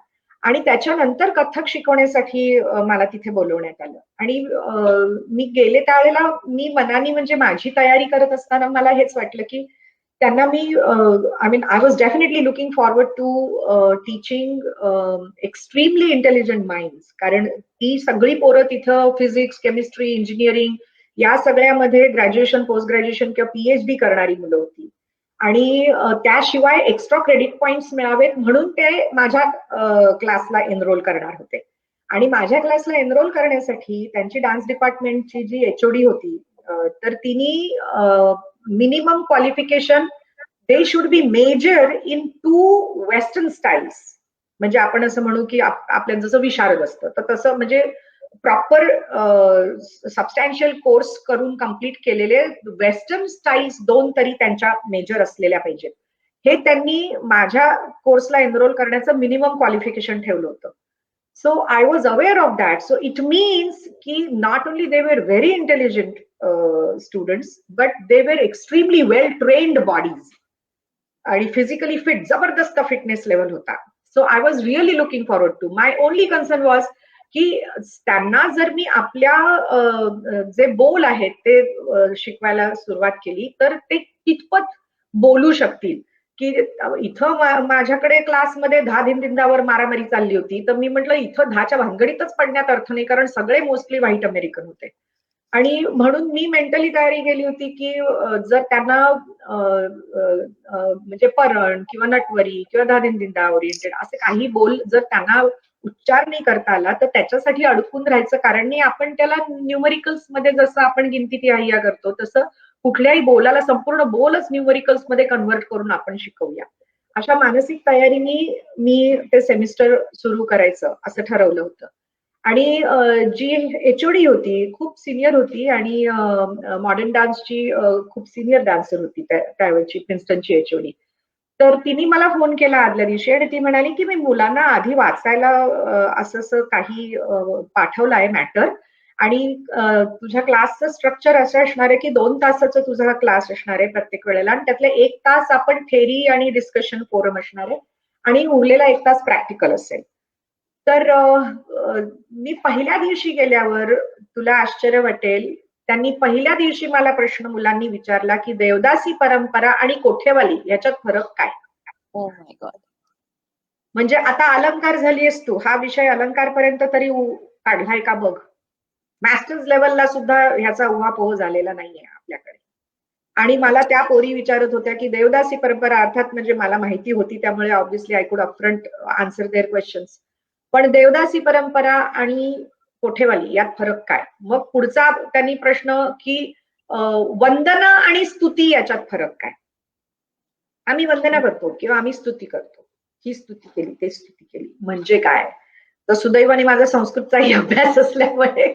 आणि त्याच्यानंतर कथक शिकवण्यासाठी मला तिथे बोलवण्यात आलं. आणि मी गेले त्यावेळेला मी मनाने म्हणजे माझी तयारी करत असताना मला हेच वाटलं की त्यांना मी I mean I was definitely looking forward to teaching extremely intelligent minds. कारण ती सगळी पोरं तिथं फिजिक्स, केमिस्ट्री, इंजिनिअरिंग या सगळ्यामध्ये ग्रॅज्युएशन, पोस्ट ग्रॅज्युएशन किंवा PhD करणारी मुलं होती. आणि त्याशिवाय एक्स्ट्रा क्रेडिट पॉइंट्स मिळावेत म्हणून ते माझ्या क्लासला एनरोल करणार होते. आणि माझ्या क्लासला एनरोल करण्यासाठी त्यांची डान्स डिपार्टमेंटची जी एचओडी होती, तर तिने minimum qualification they should be major in 2 western styles. म्हणजे आपण असं म्हणू की आपल्या जसं विशारद असतं तर तसं म्हणजे प्रॉपर सबस्टॅन्शियल कोर्स करून कंप्लीट केलेले वेस्टर्न स्टाईल्स 2 तरी त्यांच्या मेजर असलेल्या पाहिजेत. हे त्यांनी माझ्या कोर्सला एनरोल करण्याचं मिनिमम क्वालिफिकेशन ठेवलं होतं. So I was aware of that. So it means ki not only they were very intelligent students, but they were extremely well trained bodies. आणि फिजिकली फिट, जबरदस्त फिटनेस लेवल होता. So I was really looking forward to. My only concern was की त्यांना जर मी आपल्या जे बोल आहेत ते शिकवायला सुरुवात केली तर ते कितपत बोलू शकतील. की इथं माझ्याकडे क्लासमध्ये 10 धिंदिंदावर मारामारी चालली होती, तर मी म्हटलं इथं 10च्या भानगडीतच पडण्यात अर्थ नाही, कारण सगळे मोस्टली व्हाईट अमेरिकन होते. आणि म्हणून मी मेंटली तयारी केली होती की जर त्यांना म्हणजे परण किंवा नटवरी किंवा धादिंदिंदा ओरिएंटेड असे काही बोल जर त्यांना उच्चार नाही करता आला तर त्याच्यासाठी अडकून राहायचं कारण नाही. आपण त्याला न्यूमरिकल्स मध्ये जसं आपण गिनती तिहाईया करतो तसं कुठल्याही बोलाला संपूर्ण बोलच न्यूमरिकल्स मध्ये कन्व्हर्ट करून आपण शिकवूया. अशा मानसिक तयारीने मी ते सेमिस्टर सुरू करायचं असं ठरवलं होतं. आणि जी एचओडी होती खूप सिनियर होती आणि मॉडर्न डान्सची खूप सिनियर डान्सर होती त्यावेळची प्रिन्स्टनची एचओडी. तर तिने मला फोन केला आदल्या दिवशी आणि ती म्हणाली की मी मुलांना आधी वाचायला असं असं काही पाठवलं आहे मॅटर आणि तुझ्या क्लासचं स्ट्रक्चर असं असणार आहे की 2 तासाचा तुझा क्लास असणार आहे प्रत्येक वेळेला आणि त्यातले 1 तास आपण थेरी आणि डिस्कशन फोरम असणार आहे आणि उरलेला 1 तास प्रॅक्टिकल असेल. तर मी पहिल्या दिवशी गेल्यावर तुला आश्चर्य वाटेल, त्यांनी पहिल्या दिवशी मला प्रश्न मुलांनी विचारला की देवदासी परंपरा आणि कोठेवाली याच्यात फरक काय? Oh my God. म्हणजे आता अलंकार झालीयस तू, हा विषय अलंकारपर्यंत तरी काढलाय का बघ. मास्टर्स लेवलला सुद्धा ह्याचा उहापोह झालेला नाहीये आपल्याकडे. आणि मला त्या पोरी विचारत होत्या की देवदासी परंपरा अर्थात म्हणजे मला माहिती होती त्यामुळे obviously I could upfront answer their questions. पण देवदासी परंपरा आणि कोठेवाली यात फरक काय? मग पुढचा त्यांनी प्रश्न की वंदना आणि स्तुती याच्यात फरक काय? आम्ही वंदना करतो किंवा आम्ही स्तुती करतो. ही स्तुती केली, ते स्तुती केली म्हणजे काय? तर सुदैवाने माझा संस्कृतचाही अभ्यास असल्यामुळे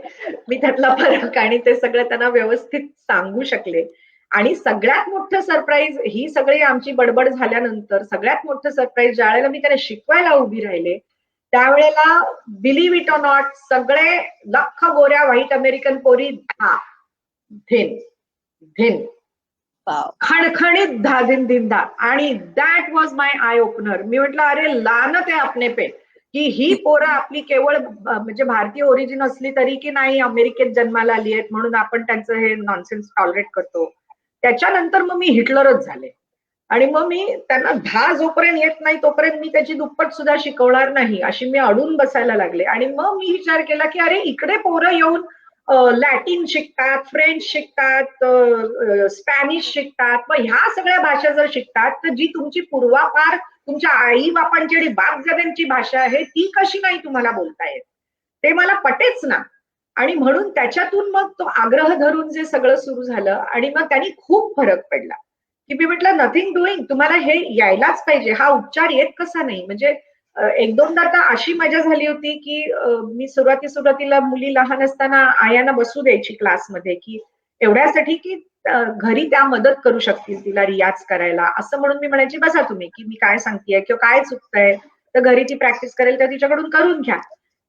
मी त्यातला फरक आणि ते सगळं त्यांना व्यवस्थित सांगू शकले. आणि सगळ्यात मोठं सरप्राईज ही सगळी आमची बडबड झाल्यानंतर सगळ्यात मोठं सरप्राईज ज्या वेळेला मी त्याला शिकवायला उभी राहिले त्यावेळेला बिलीव्ह इट ऑर नॉट सगळे लख गोऱ्या व्हाईट अमेरिकन पोरी धिन धिन खणखणीत धादिन दिंदा. आणि that was my eye opener. मी म्हटलं अरे लानत आहे आपने पे की ही पोरं आपली केवळ म्हणजे भारतीय ओरिजिन असली तरी की नाही अमेरिकेत जन्माला आली आहेत म्हणून आपण त्यांचं हे नॉनसेन्स टॉलरेट करतो. त्याच्यानंतर मग मी हिटलरच झाले आणि मग मी त्यांना 10 जोपर्यंत येत नाही तोपर्यंत मी त्याची दुप्पट सुद्धा शिकवणार नाही अशी मी अडून बसायला लागले. आणि मग मी विचार केला की अरे इकडे पोरं येऊन लॅटिन शिकतात, फ्रेंच शिकतात, स्पॅनिश शिकतात, मग ह्या सगळ्या भाषा जर शिकतात तर जी तुमची पूर्वापार तुमच्या आई बापांची आणि बापजाद्यांची भाषा आहे ती कशी नाही तुम्हाला बोलता येत? ते मला पटेच ना. आणि म्हणून त्याच्यातून मग तो आग्रह धरून जे सगळं सुरू झालं आणि मग त्यांनी खूप फरक पडला की मी म्हटलं नथिंग डुईंग, तुम्हाला हे यायलाच पाहिजे. हा उच्चार येत कसा नाही? म्हणजे 1-2दा तर अशी मजा झाली होती की मी सुरुवातीला मुली लहान असताना आयांना बसू द्यायची क्लासमध्ये की एवढ्यासाठी की घरी त्या मदत करू शकतील तिला रियाज करायला असं म्हणून मी म्हणायची बसा तुम्ही की मी काय सांगतेय किंवा काय चुकतंय तर घरी ती प्रॅक्टिस करेल तर तिच्याकडून करून घ्या.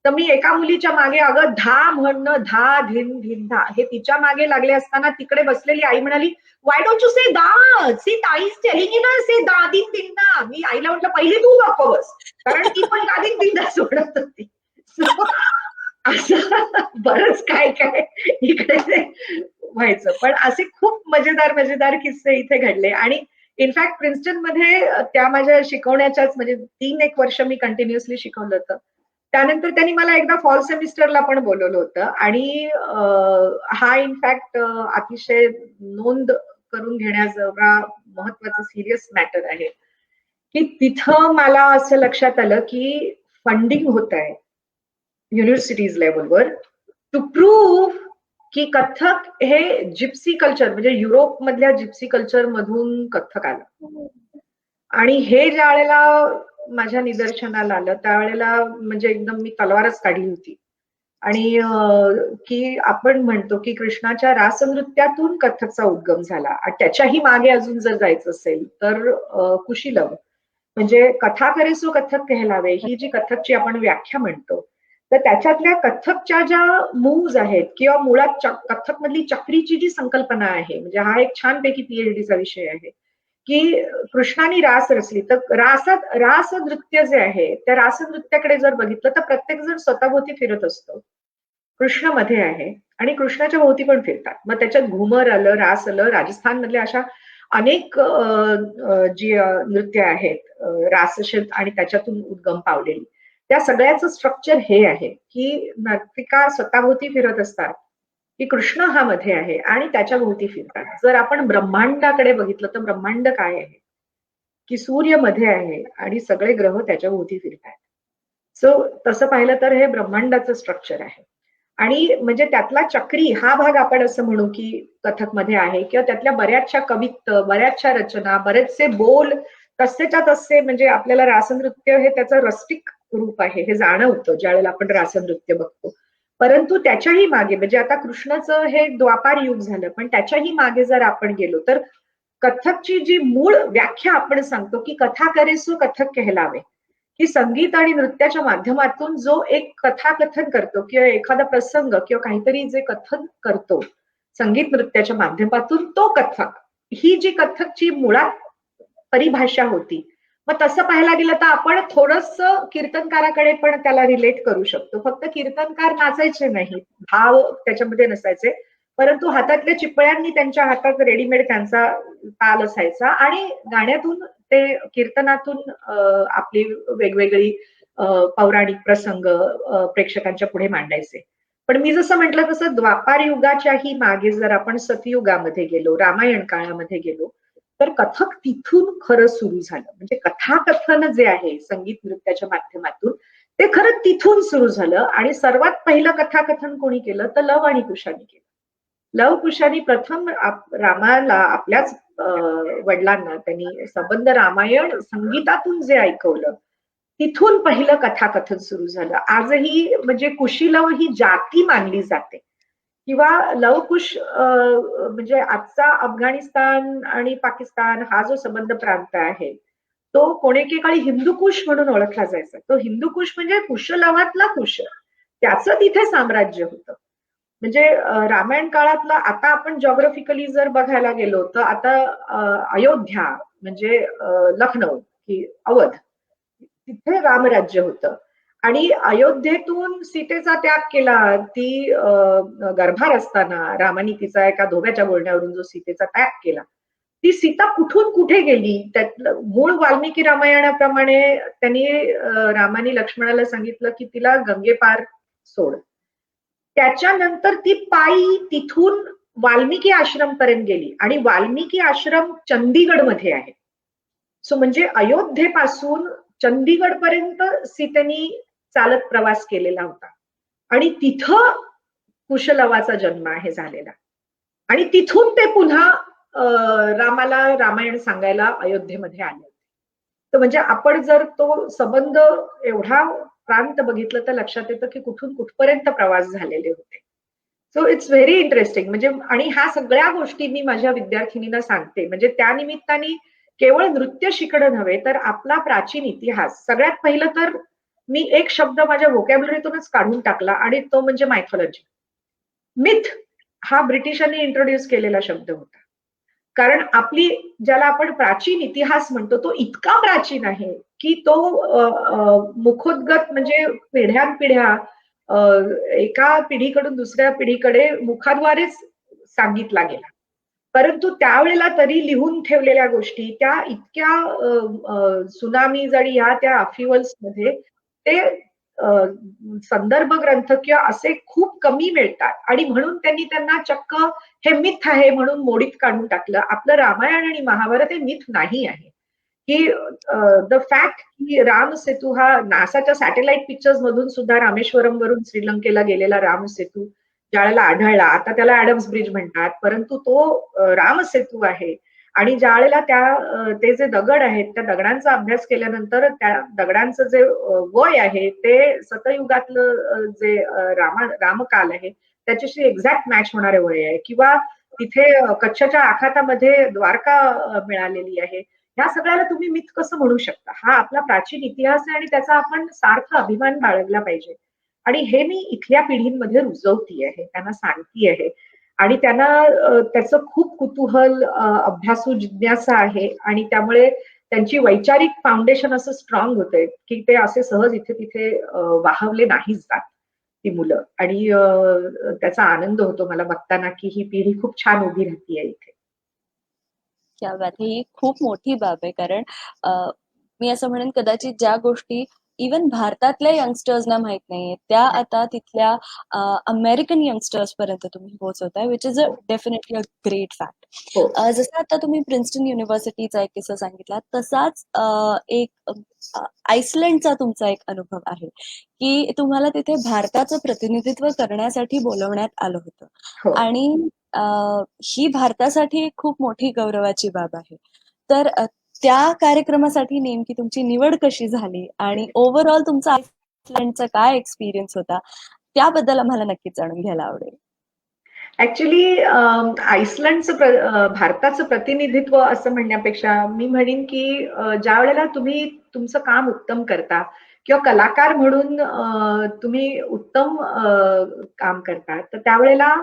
तर मी एका मुलीच्या मागे अगं धा म्हणणं धा धिन धिन धा हे तिच्या मागे लागले असताना तिकडे बसलेली आई म्हणाली वाय डोंट यू से दा, सी ताई इज टेलिंग यू ना से दा दिन दिन दा. मी आईला म्हटलं पहिले तू गप्प बस कारण ती पण दा दिन दिन दा सोडत होती. असं बरंच काय काय इकडे व्हायचं. पण असे खूप मजेदार किस्से इथे घडले. आणि इनफॅक्ट प्रिन्स्टन मध्ये त्या माझ्या शिकवण्याच्याच म्हणजे 3-1 वर्ष मी कंटिन्युअसली शिकवलं होतं. त्यानंतर त्यांनी मला एकदा फॉल सेमिस्टरला पण बोलवलं होतं आणि हा इनफॅक्ट अतिशय नोंद करून घेण्याजोगा महत्वाचं सिरियस मॅटर आहे की तिथं मला असं लक्षात आलं की फंडिंग होत आहे युनिव्हर्सिटीज लेवलवर टू प्रूव्ह की कथ्थक हे जिप्सी कल्चर म्हणजे युरोप मधल्या जिप्सी कल्चर मधून कथ्थक आलं. आणि हे ज्या वेळेला माझ्या निदर्शनाला आलं त्यावेळेला म्हणजे एकदम मी तलवारच काढली होती. आणि की आपण म्हणतो की कृष्णाच्या रासनृत्यातून कथ्थकचा उद्गम झाला आणि त्याच्याही मागे अजून जर जायचं असेल तर कुशीलव म्हणजे कथा करे सो कथ्थक कहलावे ही जी कथ्थकची आपण व्याख्या म्हणतो तर त्याच्यातल्या कथ्थकच्या ज्या मूव्ज आहेत किंवा मुळात कथ्थक मधली चक्रीची जी संकल्पना आहे म्हणजे हा एक छानपैकी पीएचडीचा विषय आहे की कृष्णाने रास रचली तर रास नृत्य जे आहे त्या रास नृत्याकडे जर बघितलं तर प्रत्येक जण स्वतःभोवती फिरत असतो. कृष्ण मध्ये आहे आणि कृष्णाच्या भोवती पण फिरतात. मग त्याच्यात घुमर आलं, रास आलं, राजस्थान मधल्या अशा अनेक जी नृत्य आहेत रासशेत आणि त्याच्यातून उद्गम पावलेली त्या सगळ्याचं स्ट्रक्चर हे आहे की नर्तिका स्वतःभोवती फिरत असतात की कृष्ण हा मध्ये आहे आणि त्याच्या भोवती फिरतात. जर आपण ब्रह्मांडाकडे बघितलं तर ब्रह्मांड काय आहे की सूर्य मध्ये आहे आणि सगळे ग्रह त्याच्या भोवती फिरतात. सो तसं पाहिलं तर हे ब्रह्मांडाचं स्ट्रक्चर आहे. आणि म्हणजे त्यातला चक्री हा भाग आपण असं म्हणू की कथक मध्ये आहे किंवा त्यातल्या बऱ्याचशा कवित्व बऱ्याचशा रचना बरेचसे बोल तसेच्या तसे म्हणजे आपल्याला रासनृत्य हे त्याचं रस्टिक रूप आहे हे जाणवतं ज्यावेळेला आपण रासनृत्य बघतो. परंतु त्याच्याही मागे म्हणजे आता कृष्णाचं हे द्वापार युग झालं पण त्याच्याही मागे जर आपण गेलो तर कथकची जी मूळ व्याख्या आपण सांगतो की कथा करे सो कथक कहलावे की संगीत आणि नृत्याच्या माध्यमातून जो एक कथाकथन करतो किंवा एखादा प्रसंग किंवा काहीतरी जे कथन करतो संगीत नृत्याच्या माध्यमातून तो कथक ही जी कथकची मुळात परिभाषा होती. मग तसं पाहायला गेलं तर आपण थोडस कीर्तनकाराकडे पण त्याला रिलेट करू शकतो. फक्त कीर्तनकार नाचायचे नाहीत भाव त्याच्यामध्ये नसायचे परंतु हातातल्या चिपळ्यांनी त्यांच्या हातात रेडीमेड त्यांचा ताल असायचा आणि गाण्यातून ते कीर्तनातून आपली वेगवेगळी पौराणिक प्रसंग प्रेक्षकांच्या पुढे मांडायचे. पण मी जसं म्हटलं तसं द्वापार युगाच्याही मागे जर आपण सतयुगामध्ये गेलो रामायण काळामध्ये गेलो तर कथक तिथून खरं सुरू झालं. म्हणजे कथाकथन जे आहे संगीत नृत्याच्या माध्यमातून ते खरं तिथून सुरू झालं आणि सर्वात पहिलं कथाकथन कोणी केलं तर लव आणि कुशाने केलं. लव कुशाने प्रथम रामाला आपल्याच वडिलांना त्यांनी संबंध रामायण संगीतातून जे ऐकवलं तिथून पहिलं कथाकथन सुरू झालं. आजही म्हणजे कुशीलव ही जाती मानली जाते किंवा लवकुश म्हणजे आजचा अफगाणिस्तान आणि पाकिस्तान हा जो संबंध प्रांत आहे तो कोणेकेकाळी हिंदुकुश म्हणून ओळखला जायचा. तो हिंदुकुश म्हणजे कुशलवातला कुश त्याचं तिथे साम्राज्य होतं. म्हणजे रामायण काळातला आता आपण जॉग्राफिकली जर बघायला गेलो तर आता अयोध्या म्हणजे लखनौ की अवध तिथे रामराज्य होतं आणि अयोध्येतून सीतेचा त्याग केला. ती गर्भार असताना रामाने तिचा एका धोब्याच्या बोलण्यावरून जो सीतेचा त्याग केला ती सीता कुठून कुठे गेली त्यातलं मूळ वाल्मिकी रामायणाप्रमाणे त्यांनी रामाने लक्ष्मणाला सांगितलं की तिला गंगेपार सोड. त्याच्यानंतर ती पायी तिथून वाल्मिकी आश्रम पर्यंत गेली आणि वाल्मिकी आश्रम चंदीगड मध्ये आहे. सो म्हणजे अयोध्येपासून चंदीगड पर्यंत सीतेनी चालत प्रवास केलेला होता आणि तिथं कुशलवाचा जन्म आहे झालेला आणि तिथून ते पुन्हा रामाला रामायण सांगायला अयोध्येमध्ये आले. तर म्हणजे आपण जर तो संबंध एवढा प्रांत बघितलं तर लक्षात येतं की कुठून कुठपर्यंत प्रवास झालेले होते. So it's very interesting. म्हणजे आणि ह्या सगळ्या गोष्टी मी माझ्या विद्यार्थिनींना सांगते म्हणजे त्या निमित्ताने केवळ नृत्य शिकणं नव्हे तर आपला प्राचीन इतिहास सगळ्यात पहिलं तर मी एक शब्द माझ्या व्होकॅब्युलरीतूनच काढून टाकला आणि तो म्हणजे मायथॉलॉजी. मिथ हा ब्रिटिशांनी इंट्रोड्यूस केलेला शब्द होता. कारण आपली ज्याला आपण प्राचीन इतिहास म्हणतो तो इतका प्राचीन आहे की तो मुखोद्गत म्हणजे पिढ्यानपिढ्या एका पिढीकडून दुसऱ्या पिढीकडे मुखाद्वारेच सांगितला गेला. परंतु त्यावेळेला तरी लिहून ठेवलेल्या गोष्टी त्या इतक्या सुनामीज आणि ह्या त्या अफिवल्स मध्ये ते संदर्भ ग्रंथ किंवा असे खूप कमी मिळतात आणि म्हणून त्यांनी त्यांना चक्क हे मिथ आहे म्हणून मोडीत काढून टाकलं. आपलं रामायण आणि महाभारत हे मिथ नाही आहे. की द फॅक्ट की राम सेतू हा नासाच्या सॅटेलाइट पिक्चर्स मधून सुद्धा रामेश्वरम वरून श्रीलंकेला गेलेला राम सेतू ज्यावेळेला आढळला, आता त्याला ऍडम्स ब्रिज म्हणतात, परंतु तो राम सेतू आहे. आणि ज्या वेळेला ते जे दगड आहेत त्या दगडांचा अभ्यास केल्यानंतर त्या दगडांचं जे वय आहे ते सतयुगातलं जे रामकाल आहे त्याच्याशी एक्झॅक्ट मॅच होणारे वय आहे. किंवा तिथे कच्छच्या आखातामध्ये द्वारका मिळालेली आहे. ह्या सगळ्याला तुम्ही मिथ कसं म्हणू शकता? हा आपला प्राचीन इतिहास आहे आणि त्याचा आपण सार्थ अभिमान बाळगला पाहिजे. आणि हे मी इथल्या पिढींमध्ये रुजवती आहे, त्यांना सांगती आहे. आणि त्यांना त्याचं खूप कुतूहल, अभ्यासू जिज्ञासा आहे आणि त्यामुळे त्यांची वैचारिक फाउंडेशन असं स्ट्रॉंग होतंय की ते असे सहज इथे तिथे वाहवले नाही जात ती मुलं. आणि त्याचा आनंद होतो मला बघताना की ही पिढी खूप छान उभी राहतीये इथे. क्या बात है! ही खूप मोठी बाब आहे. कारण मी असं म्हणेन कदाचित ज्या गोष्टी इव्हन भारतातल्या यंगस्टर्सना माहित नाहीये त्या आता तिथल्या अमेरिकन यंगस्टर्स पर्यंत तुम्ही पोहोचवताय, which is definitely a great fact. हो. जसं आता तुम्ही प्रिन्स्टन युनिव्हर्सिटीचा एक किस्सा सांगितला, तसाच एक आइसलँडचा तुमचा एक अनुभव आहे की तुम्हाला तिथे भारताचं प्रतिनिधित्व करण्यासाठी बोलवण्यात आलं होतं. हो. आणि ही भारतासाठी एक खूप मोठी गौरवाची बाब आहे. तर त्या कार्यक्रमासाठी नेमकी तुमची निवड कशी झाली आणि ओव्हरऑल तुमचा आइसलँडचा काय एक्सपिरियन्स होता त्याबद्दल आम्हाला नक्कीच जाणून घ्यायला आवडेल. ऍक्च्युली आइसलँडचं भारताचं प्रतिनिधित्व असं म्हणण्यापेक्षा मी म्हणेन की ज्या वेळेला तुम्ही तुमचं काम उत्तम करता किंवा कलाकार म्हणून तुम्ही उत्तम काम करता, तर त्यावेळेला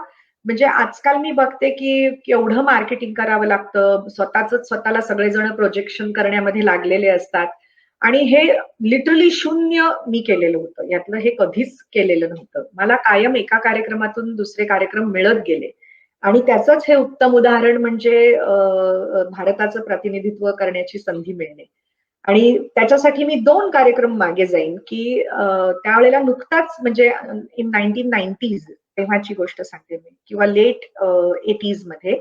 म्हणजे आजकाल मी बघते की केवढं मार्केटिंग करावं लागतं, स्वतःला सगळेजण प्रोजेक्शन करण्यामध्ये लागलेले असतात. आणि हे लिटरली शून्य मी केलेलं होतं, यातलं हे कधीच केलेलं नव्हतं. मला कायम एका कार्यक्रमातून दुसरे कार्यक्रम मिळत गेले. आणि त्याचंच हे उत्तम उदाहरण म्हणजे भारताचं प्रतिनिधित्व करण्याची संधी मिळणे. आणि त्याच्यासाठी मी 2 कार्यक्रम मागे जाईन की त्यावेळेला नुकताच म्हणजे इन 1990s तेव्हाची गोष्ट सांगते मी, किंवा लेट 80s मध्ये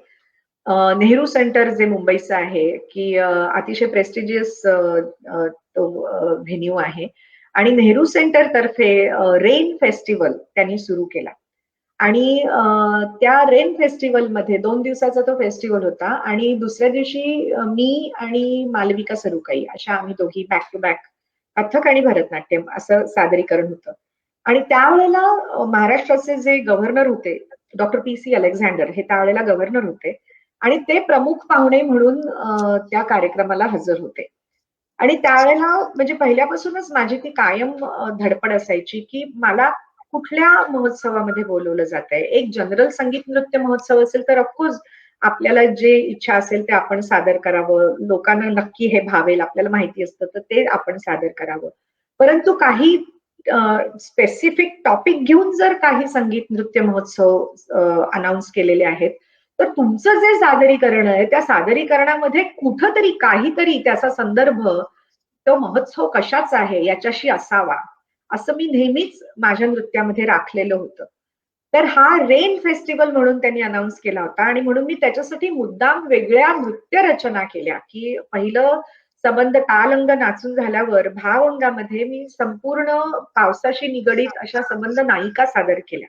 नेहरू सेंटर जे मुंबईचं आहे की अतिशय प्रेस्टिजियस तो व्हेन्यू आहे. आणि नेहरू सेंटर तर्फे रेन फेस्टिवल त्यांनी सुरू केला. आणि त्या रेन फेस्टिवल मध्ये 2 दिवसाचा तो फेस्टिवल होता. आणि दुसऱ्या दिवशी मी आणि मालविका सरुकाई अशा आम्ही दोघी बॅक टू बॅक कथक आणि भरतनाट्यम असं सादरीकरण होतं. आणि त्यावेळेला महाराष्ट्राचे जे गव्हर्नर होते डॉक्टर पी.सी. अलेक्झांडर हे त्यावेळेला गव्हर्नर होते. आणि ते प्रमुख पाहुणे म्हणून त्या कार्यक्रमाला हजर होते. आणि त्यावेळेला म्हणजे पहिल्यापासूनच माझी ती कायम धडपड असायची की मला कुठल्या महोत्सवामध्ये बोलवलं जातंय. एक जनरल संगीत नृत्य महोत्सव असेल तर ऑफकोर्स आपल्याला जे इच्छा असेल ते आपण सादर करावं, लोकांना नक्की हे भावेल आपल्याला माहिती असतं तर ते आपण सादर करावं. परंतु काही स्पेसिफिक टॉपिक घेऊन जर काही संगीत नृत्य महोत्सव अनाउन्स केलेले आहेत, तर तुमचं जे सादरीकरण आहे त्या सादरीकरणामध्ये कुठंतरी काहीतरी त्याचा संदर्भ तो महोत्सव कशाचा आहे याच्याशी असावा, असं मी नेहमीच माझ्या नृत्यामध्ये राखलेलं होतं. तर हा रेन फेस्टिवल म्हणून त्यांनी अनाउन्स केला होता आणि म्हणून मी त्याच्यासाठी मुद्दाम वेगळ्या नृत्य रचना केल्या की पहिलं सबंध तालंग नाचून झाल्यावर भावंगामध्ये मी संपूर्ण पावसाशी निगडीत अशा सबंध नायिका सादर केल्या.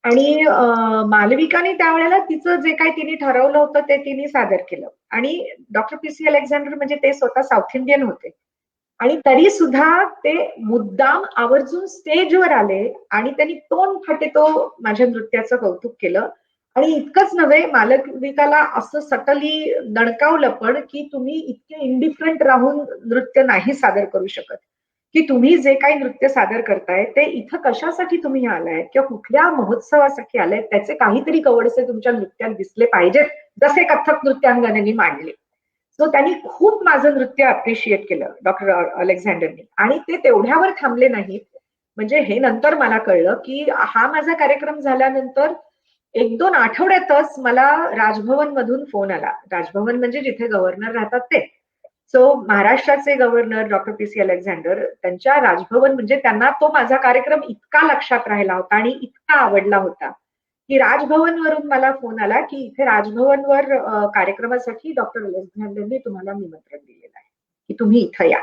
आणि मालविकाने त्यावेळेला तिचं जे काही तिने ठरवलं होतं ते तिने सादर केलं. आणि डॉक्टर पी.सी. अलेक्झांडर म्हणजे ते स्वतः साऊथ इंडियन होते. आणि तरी सुद्धा ते मुद्दाम आवर्जून स्टेजवर आले आणि त्यांनी तोंडफाटे तो माझ्या नृत्याचं कौतुक केलं. आणि इतकंच नव्हे, मालविकाला असं सटली दणकावलं पण की तुम्ही इतके इंडिफरंट राहून नृत्य नाही सादर करू शकत. की तुम्ही जे काही नृत्य सादर करताय ते इथं कशासाठी तुम्ही आलाय किंवा कुठल्या महोत्सवासाठी आलाय त्याचे काहीतरी कवडसे तुमच्या नृत्यात दिसले पाहिजेत, जसे कथ्थक नृत्यांगनांनी मांडले. सो त्यांनी खूप माझं नृत्य अप्रिशिएट केलं डॉक्टर अलेक्झांडरनी. आणि ते तेवढ्यावर थांबले नाहीत. म्हणजे हे नंतर मला कळलं की हा माझा कार्यक्रम झाल्यानंतर 1-2 आठवड्यातच मला राजभवन मधून फोन आला. राजभवन म्हणजे जिथे गव्हर्नर राहतात ते. सो महाराष्ट्राचे गव्हर्नर डॉक्टर पी.सी. अलेक्झांडर त्यांच्या राजभवन म्हणजे त्यांना तो माझा कार्यक्रम इतका लक्षात राहिला होता आणि इतका आवडला होता की राजभवनवरून मला फोन आला की इथे राजभवनवर कार्यक्रमासाठी डॉक्टर अलेक्झांडरनी तुम्हाला निमंत्रण दिलेलं आहे. की तुम्ही इथं या.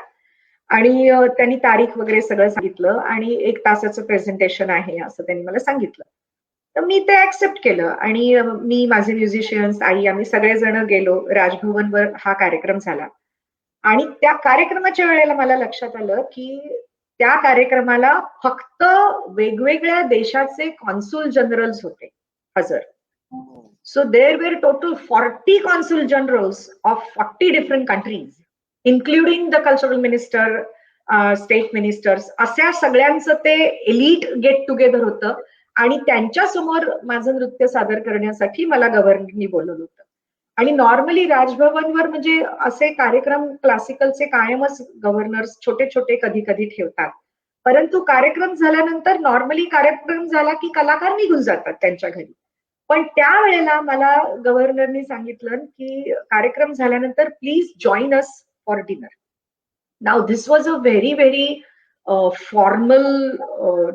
आणि त्यांनी तारीख वगैरे सगळं सांगितलं आणि 1 तासाचं प्रेझेंटेशन आहे असं त्यांनी मला सांगितलं. तर मी ते ऍक्सेप्ट केलं आणि मी, माझे म्युझिशियन्स, आई, आम्ही सगळेजण गेलो. राजभवनवर हा कार्यक्रम झाला आणि त्या कार्यक्रमाच्या वेळेला मला लक्षात आलं की त्या कार्यक्रमाला फक्त वेगवेगळ्या देशाचे कॉन्सुल जनरल्स होते हजर. So there were total 40 consul generals of 40 different countries, including the cultural minister, state ministers. अशा सगळ्यांचं ते एलिट गेट टुगेदर होतं आणि त्यांच्या समोर माझं नृत्य सादर करण्यासाठी मला गव्हर्नरनी बोलवलं होतं. आणि नॉर्मली राजभवनवर म्हणजे असे कार्यक्रम क्लासिकलचे कायमच गव्हर्नर्स छोटे छोटे कधी कधी ठेवतात. परंतु कार्यक्रम झाल्यानंतर नॉर्मली कार्यक्रम झाला की कलाकार निघून जातात त्यांच्या घरी. पण त्यावेळेला मला गव्हर्नरनी सांगितलं की कार्यक्रम झाल्यानंतर please join us for dinner. Now this was a very very formal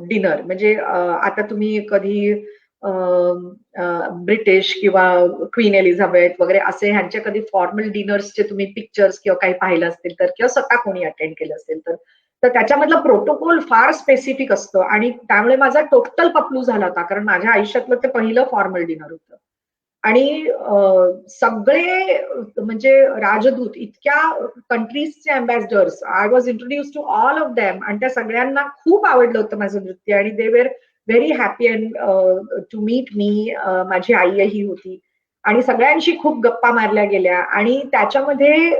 dinner. म्हणजे आता तुम्ही कधी ब्रिटिश किंवा क्वीन एलिझाबेथ वगैरे असे ह्यांचे कधी फॉर्मल डिनर्सचे तुम्ही पिक्चर्स किंवा काही पाहिलं असतील तर, किंवा स्वतः कोणी अटेंड केलं असेल तर त्याच्यामधला प्रोटोकॉल फार स्पेसिफिक असतो आणि त्यामुळे माझा टोटल पपलू झाला होता, कारण माझ्या आयुष्यातलं ते पहिलं फॉर्मल डिनर होतं. आणि सगळे म्हणजे राजदूत, इतक्या कंट्रीजचे ambassadors, I was introduce to all of them आणि त्या सगळ्यांना खूप आवडलं होतं माझं नृत्य आणि they were very happy and to meet me. माझी आईही होती आणि सगळ्यांशी खूप गप्पा मारल्या गेल्या आणि त्याच्यामध्ये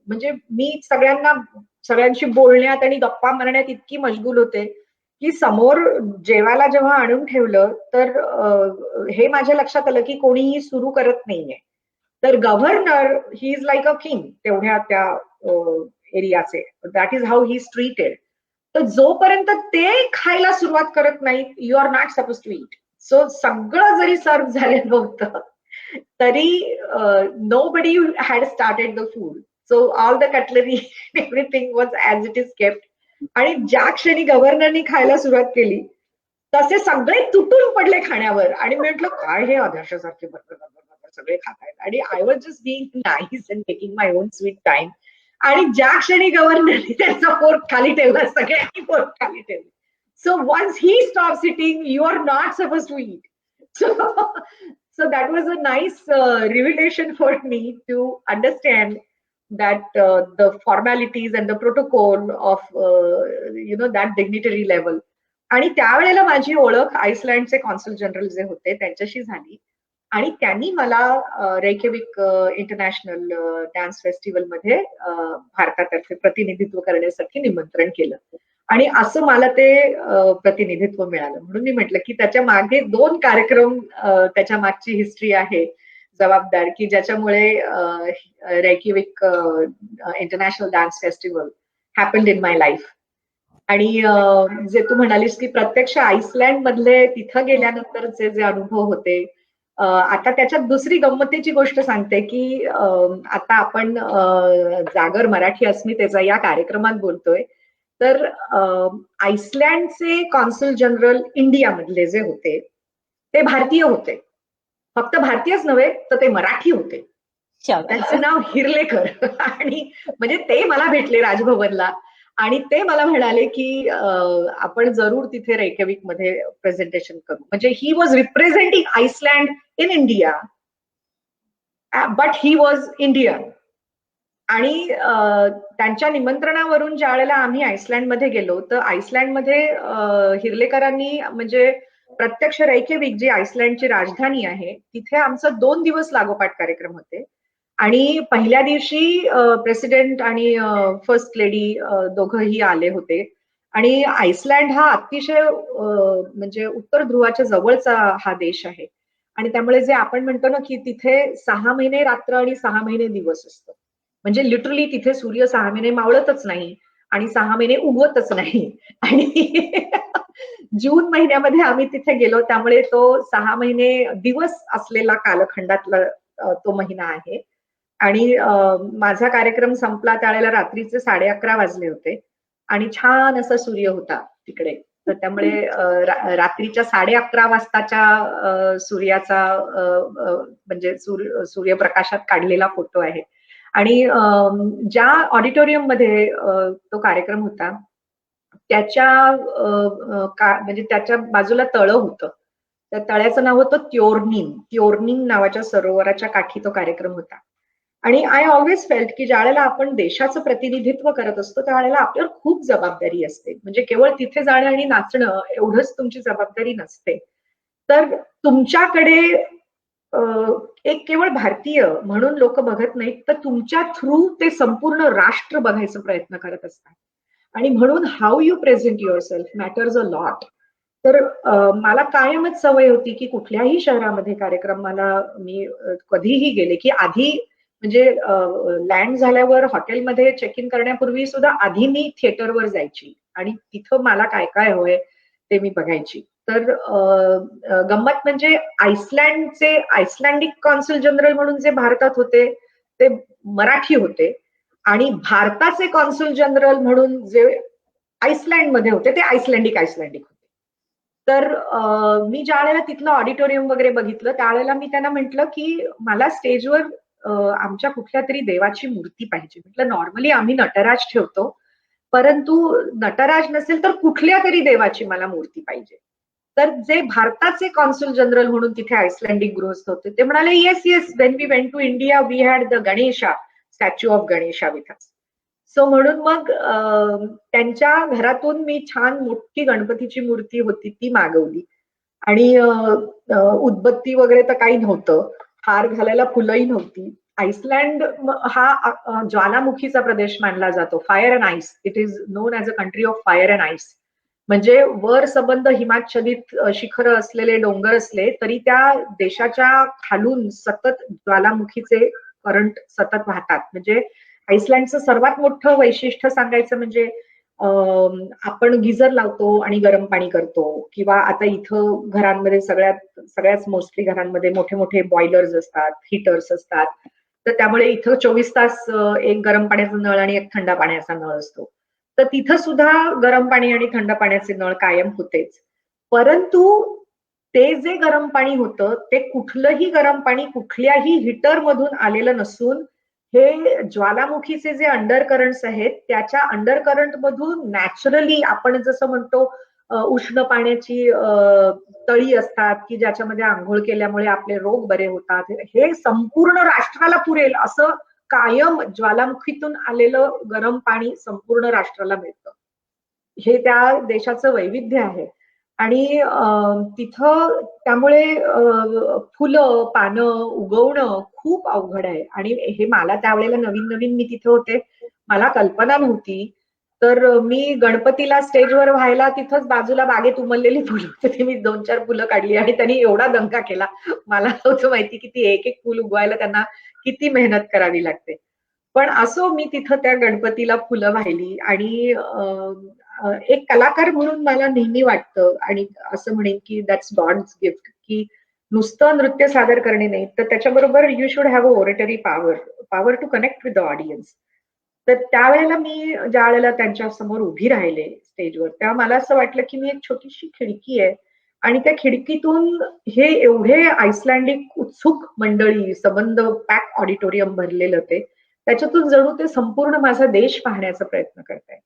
म्हणजे मी सगळ्यांशी बोलण्यात आणि गप्पा मारण्यात इतकी मशगूल होते की समोर जेवायला जेव्हा आणून ठेवलं तर हे माझ्या लक्षात आलं की कोणीही सुरू करत नाहीये. तर governor he is like a king तेवढ्या त्या एरियाचे. That is how he is treated. तर जोपर्यंत ते खायला सुरुवात करत नाहीत, you are not suppose to eat. So सगळं जरी सर्व झालेलं होतं तरी nobody had started the food. So all the cutlery, everything was as it is kept. आणि ज्या क्षणी गव्हर्नरनी खायला सुरुवात केली तसे सगळे तुटून पडले खाण्यावर आणि मी म्हटलं काय हे आदर्शासारखे बरोबर सगळे खात आहेत. आणि I was just being nice and taking my on sweet time. आणि ज्या क्षणी गव्हर्नरनी त्यांचा फोर्क खाली ठेवला, सगळ्यांनी फोर्क खाली ठेवले. So once he stop sitting, you are not suppose to eat. So that was a nice revelation for me to understand that the formalities and the protocol of that dignitary level. आणि त्यावेळेला माझी ओळख आइसलँडचे कॉन्सल जनरल जे होते त्यांच्याशी झाली आणि त्यांनी मला रेकेविक इंटरनॅशनल डान्स फेस्टिवल मध्ये भारतातर्फे प्रतिनिधित्व करण्यासाठी निमंत्रण केलं. आणि असं मला ते प्रतिनिधित्व मिळालं. म्हणून मी म्हटलं की त्याच्या मागे 2 कार्यक्रम, त्याच्या मागची हिस्ट्री आहे जबाबदार, की ज्याच्यामुळे Reykjavik International Dance Festival happened in my life. आणि जे तू म्हणालीस की प्रत्यक्ष आइसलँड मधले तिथं गेल्यानंतरचे जे अनुभव होते, आता त्याच्यात दुसरी गंमतीची गोष्ट सांगते की आता आपण जागर मराठी अस्मितेचा या कार्यक्रमात बोलतोय. तर आइसलँडचे कॉन्sul जनरल इंडियामधले जे होते ते भारतीय होते. फक्त भारतीयच नव्हे तर ते मराठी होते. त्यांचं नाव हिरलेकर. आणि म्हणजे ते मला भेटले राजभवनला आणि ते मला म्हणाले की आपण जरूर तिथे रेकेविक मध्ये प्रेझेंटेशन करू. म्हणजे he was representing Iceland in India, but he was Indian. आणि त्यांच्या निमंत्रणावरून ज्या वेळेला आम्ही आइसलँडमध्ये गेलो तर आइसलँडमध्ये हिरलेकरांनी म्हणजे प्रत्यक्ष रेकेविक जी आइसलँडची राजधानी आहे तिथे आमचा 2 दिवस लागोपाठ कार्यक्रम होते. आणि पहिल्या दिवशी प्रेसिडेंट आणि फर्स्ट लेडी दोघंही आले होते. आणि आइसलँड हा अतिशय म्हणजे उत्तर ध्रुवाच्या जवळचा हा देश आहे आणि त्यामुळे जे आपण म्हणतो ना की तिथे 6 महिने रात्र आणि 6 महिने दिवस असतो. म्हणजे लिटरली तिथे सूर्य 6 महिने मावळतच नाही आणि 6 महिने उगवतच नाही. आणि जून महिन्यामध्ये आम्ही तिथे गेलो त्यामुळे तो 6 महिने दिवस असलेला कालखंडातला तो महिना आहे. आणि माझा कार्यक्रम संपला त्यावेळेला रात्रीचे 11:30 वाजले होते आणि छान असा सूर्य होता तिकडे. तर त्यामुळे रात्रीच्या 11:30 वाजताच्या सूर्याचा म्हणजे सूर्यप्रकाशात काढलेला फोटो आहे. आणि ज्या ऑडिटोरियम मध्ये तो कार्यक्रम होता त्याच्या म्हणजे त्याच्या बाजूला तळं होतं. त्या तळ्याचं नाव होतं त्योर्निन नावाच्या सरोवराच्या काठी तो कार्यक्रम होता. आणि आय ऑलवेज फेल्ट की ज्यावेळेला आपण देशाचं प्रतिनिधित्व करत असतो त्यावेळेला आपल्यावर खूप जबाबदारी असते. म्हणजे केवळ तिथे जाणं आणि नाचणं एवढंच तुमची जबाबदारी नसते. तर तुमच्याकडे एक केवळ भारतीय म्हणून लोक बघत नाहीत, तर तुमच्या थ्रू ते संपूर्ण राष्ट्र बघायचा प्रयत्न करत असतात. आणि म्हणून how you present your self matters a lot. तर मला कायमच सवय होती की कुठल्याही शहरामध्ये कार्यक्रमाला मी कधीही गेले की आधी म्हणजे लँड झाल्यावर हॉटेलमध्ये चेक इन करण्यापूर्वी सुद्धा आधी मी थिएटरवर जायची आणि तिथं मला काय काय होय ते मी बघायची. तर गंमत म्हणजे आइसलँडिक कॉन्sul जनरल म्हणून जे भारतात होते ते मराठी होते आणि भारताचे कॉन्sul जनरल म्हणून जे आइसलँडमध्ये होते ते आइसलँडिक होते. तर मी ज्या वेळेला तिथलं ऑडिटोरियम वगैरे बघितलं त्यावेळेला मी त्यांना म्हंटल की मला स्टेजवर आमच्या कुठल्या तरी देवाची मूर्ती पाहिजे. म्हटलं नॉर्मली आम्ही नटराज ठेवतो, परंतु नटराज नसेल तर कुठल्या तरी देवाची मला मूर्ती पाहिजे. तर जे भारताचे कॉन्sul जनरल म्हणून तिथे आइसलँडिक गृहस्थ होते ते म्हणाले yes when we went to India we had the Ganesha statue of Ganesha with us. So म्हणून मग त्यांच्या घरातून मी छान मोठी गणपतीची मूर्ती होती ती मागवली आणि उदबत्ती वगैरे तर काही नव्हतं, हार घालायला फुलंही नव्हती. आइसलँड हा ज्वालामुखीचा प्रदेश मानला जातो, fire and ice. It is non as a country of fire and ice. म्हणजे वर सबंध हिमाच्छादित शिखर असलेले डोंगर असले तरी त्या देशाच्या खालून सतत ज्वालामुखीचे करंट सतत वाहतात. म्हणजे आइसलँडचं सर्वात मोठं वैशिष्ट्य सांगायचं म्हणजे आपण गिझर लावतो आणि गरम पाणी करतो, किंवा आता इथं घरांमध्ये सगळ्याच मोस्टली घरांमध्ये मोठे मोठे बॉयलर्स असतात, हिटर्स असतात. तर त्यामुळे इथं 24 तास एक गरम पाण्याचा नळ आणि एक थंड पाण्याचा नळ असतो. तर तिथं सुद्धा गरम पाणी आणि थंड पाण्याचे नळ कायम होतेच. परंतु ते जे गरम पाणी होतं ते कुठलंही गरम पाणी कुठल्याही हिटर मधून आलेलं नसून हे ज्वालामुखीचे जे अंडर करंट्स आहेत त्याच्या अंडर करंट मधून नॅचरली आपण जसं म्हणतो उष्ण पाण्याची तळी असतात की ज्याच्यामध्ये आंघोळ केल्यामुळे आपले रोग बरे होतात, हे संपूर्ण राष्ट्राला पुरेल असं कायम ज्वालामुखीतून आलेलं गरम पाणी संपूर्ण राष्ट्राला मिळतं. हे त्या देशाचं वैविध्य आहे. आणि तिथं त्यामुळे फुलं पानं उगवणं खूप अवघड आहे. आणि हे मला त्यावेळेला नवीन नवीन मी तिथे होते, मला कल्पना नव्हती. तर मी गणपतीला स्टेजवर व्हायला तिथंच बाजूला बागेत उमललेली फुलं होती, मी 2-4 फुलं काढली आणि त्यांनी एवढा दंगा केला. मला नव्हतं माहिती की ती एक एक फुल उगवायला त्यांना किती मेहनत करावी लागते. पण असो मी तिथं त्या गणपतीला फुलं वाहिली आणि एक कलाकार म्हणून मला नेहमी वाटतं आणि असं म्हणेन की दॅट्स गॉड्स गिफ्ट की नुसतं नृत्य सादर करणे नाही तर त्याच्याबरोबर you should have a oratory power to connect with the audience. तर त्यावेळेला मी ज्या वेळेला त्यांच्या समोर उभी राहिले स्टेजवर तेव्हा मला असं वाटलं की मी एक छोटीशी खिडकी आहे आणि त्या खिडकीतून हे एवढे आइसलँडिक उत्सुक मंडळी सबंध पॅक ऑडिटोरियम भरलेलं ते त्याच्यातून जणू ते संपूर्ण माझा देश पाहण्याचा प्रयत्न करताय.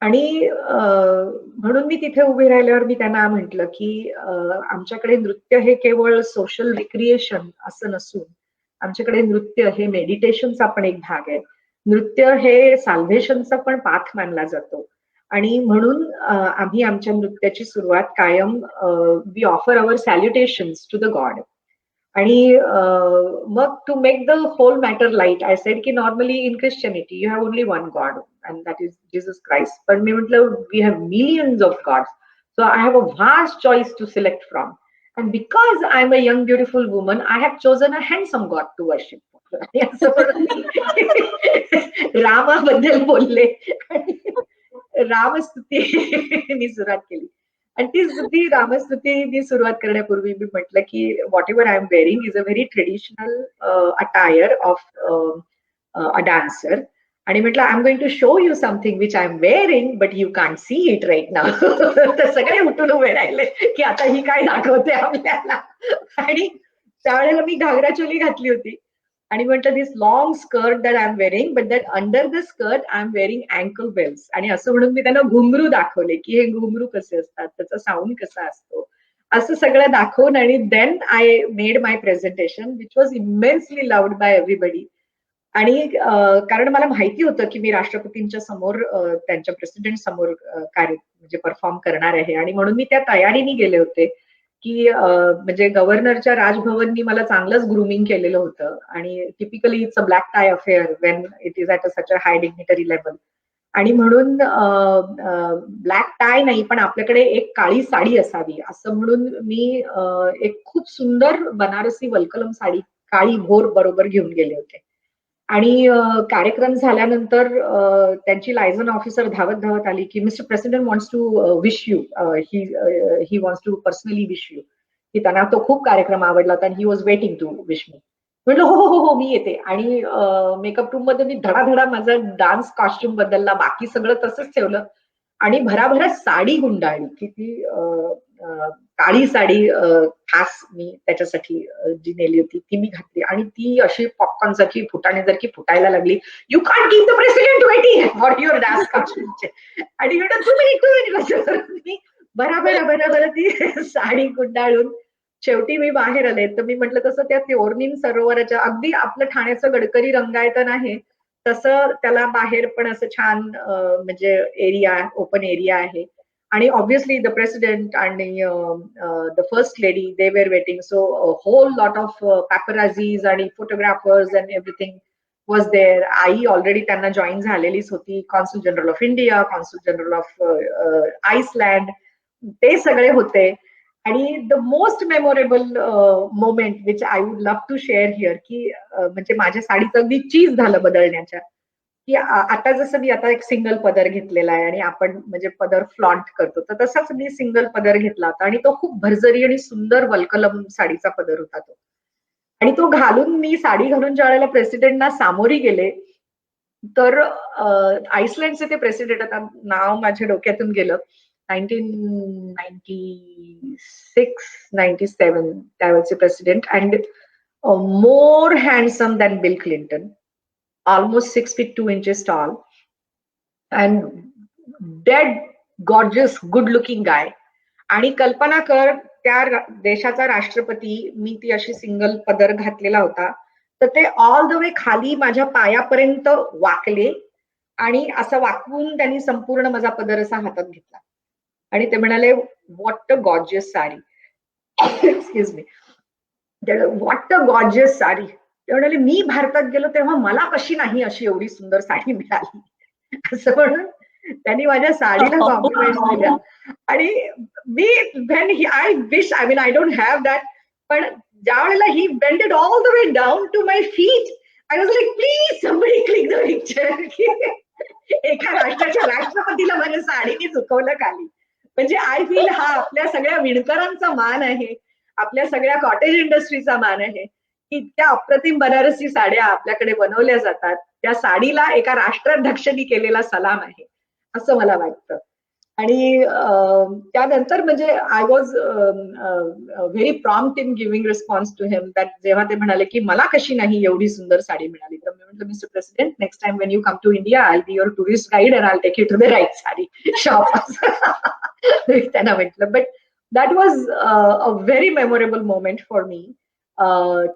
आणि म्हणून मी तिथे उभी राहिल्यावर मी त्यांना म्हंटल की आमच्याकडे नृत्य हे केवळ सोशल रिक्रिएशन असं नसून आमच्याकडे नृत्य हे मेडिटेशनचा पण एक भाग आहे. नृत्य हे साल्व्हेशनचा पण पाथ मानला जातो आणि म्हणून आम्ही आमच्या नृत्याची सुरुवात कायम we offer our salutations to the god. आणि मग to make the whole matter light I said की normally in Christianity you have only one god and that is Jesus Christ. पण मी म्हटलं we have millions of gods, so I have a vast choice to select from. And because I'm a young beautiful woman, I have chosen a handsome God to worship. रामाबद्दल बोलले, रामस्तुती मी सुरुवात केली आणि ती स्तुती रामस्तुती मी सुरुवात करण्यापूर्वी मी म्हटलं की whatever I am wearing is a very traditional attire of a dancer. आणि म्हटलं I am going to show you something which I am wearing but you can't see it right now. तर सगळे उठून उभे राहिले की आता ही काय दाखवते आपल्याला. आणि त्यावेळेला मी घागरा चोली घातली होती आणि म्हटलं this long skirt that I am wearing but that under the skirt I am wearing ankle bells. आणि असं म्हणून मी त्यांना घुंगरू दाखवले की हे घुंगरू कसे असतात, त्याचा साऊंड कसा असतो, असं सगळं दाखवून. आणि then I made my presentation which was immensely loved by everybody. आणि कारण मला माहिती होतं की मी राष्ट्रपतींच्या समोर त्यांच्या प्रेसिडेंट समोर म्हणजे परफॉर्म करणार आहे. आणि म्हणून मी त्या तयारीने गेले होते की म्हणजे गव्हर्नरच्या राजभवननी मला चांगलंच ग्रुमिंग केलेलं होतं. आणि typically it's a black tie affair Wien it is at such a high dignitary level. आणि म्हणून ब्लॅक टाय नाही पण आपल्याकडे एक काळी साडी असावी असं म्हणून मी एक खूप सुंदर बनारसी वल्कलम साडी काळी भोर बरोबर घेऊन गेले होते. आणि कार्यक्रम झाल्यानंतर त्यांची लायझन ऑफिसर धावत धावत आली की mister president wants to wish you, he wants to personally wish you. की त्यांना तो खूप कार्यक्रम आवडला होता आणि he was waiting to wish me. म्हटलं हो हो हो हो मी येते. आणि मेकअप रूम मध्ये मी धडाधडा माझा डान्स कॉस्ट्युम बदलला, बाकी सगळं तसंच ठेवलं आणि भराभरा साडी गुंडाळली की ती काळी साडी खास मी त्याच्यासाठी जी नेली होती ती मी घातली. आणि ती अशी पॉपकॉर्न सारखी फुटाण्यासारखी फुटायला लागली. You can't keep the president waiting for your dance कॉस्ट्युमचे. आणि म्हटलं तुम्ही बराबर बराबर ती साडी गुंडाळून शेवटी मी बाहेर आले. तर मी म्हटलं तसं त्या त्योर्नीम सरोवराच्या अगदी आपलं ठाण्याचं गडकरी रंगायतन आहे तसं त्याला बाहेर पण असं छान म्हणजे एरिया, ओपन एरिया आहे. आणि ऑब्व्हियसली द प्रेसिडेंट आणि the first lady they were waiting. So whole lot of paparazzis आणि photographers and everything was there. I already त्यांना जॉईन झालेलीच होती. Consul general of India, consul general of Iceland, ते सगळे होते. आणि the most memorable moment which I would love to share here की म्हणजे माझ्या साडीचं अगदी चीज झालं बदलण्याच्या. की आता जसं मी आता एक सिंगल पदर घेतलेला आहे आणि आपण म्हणजे पदर फ्लॉन्ट करतो तर तसाच मी सिंगल पदर घेतला होता आणि तो खूप भरजरी आणि सुंदर वल्कलम साडीचा पदर होता तो. आणि तो घालून मी साडी घालून ज्या वेळेला प्रेसिडेंटना सामोरी गेले तर आईसलँडचे ते प्रेसिडेंट, आता नाव माझ्या डोक्यातून गेलं, 1996-97 त्यावेळेचे president. And more handsome than Bill Clinton, almost 6 feet 2 inches tall and dead gorgeous good looking guy. आणि कल्पना कर त्या देशाचा राष्ट्रपती, मी ती अशी सिंगल पदर घातलेला होता तर ते ऑल द वे खाली माझ्या पायापर्यंत वाकले आणि असं वाकवून त्यांनी संपूर्ण माझा पदर असा हातात घेतला आणि ते म्हणाले what a gorgeous sari. Excuse me. What a gorgeous sari. ते म्हणाले मी भारतात गेलो तेव्हा मला कशी नाही अशी एवढी सुंदर साडी मिळाली असं म्हणून त्यांनी माझ्या साडीला कॉम्प्लिमेंट दिल्या. आणि मी when I wish I mean I don't have that, पण ज्या वेळेला he bended all the way down to my feet I was like please somebody click the picture. एका राष्ट्राच्या राष्ट्रपतीला माझ्या साडीने झुकवलं खाली. म्हणजे आय फील हा आपल्या सगळ्या विणकरांचा मान आहे, आपल्या सगळ्या कॉटेज इंडस्ट्रीचा मान आहे की इतक्या अप्रतिम बनारसी साड्या आपल्याकडे बनवल्या जातात. त्या साडीला एका राष्ट्राध्यक्षांनी केलेला सलाम आहे असं मला वाटतं. आणि त्यानंतर म्हणजे I was very prompt in giving response to him that जेव्हा ते म्हणाले की मला कशी नाही एवढी सुंदर साडी मिळाली, तर मी म्हटलं mister president next time when you come to India I be your tourist guide and I take you to the right sari shop त्यांना म्हटलं. But that was a very memorable moment for me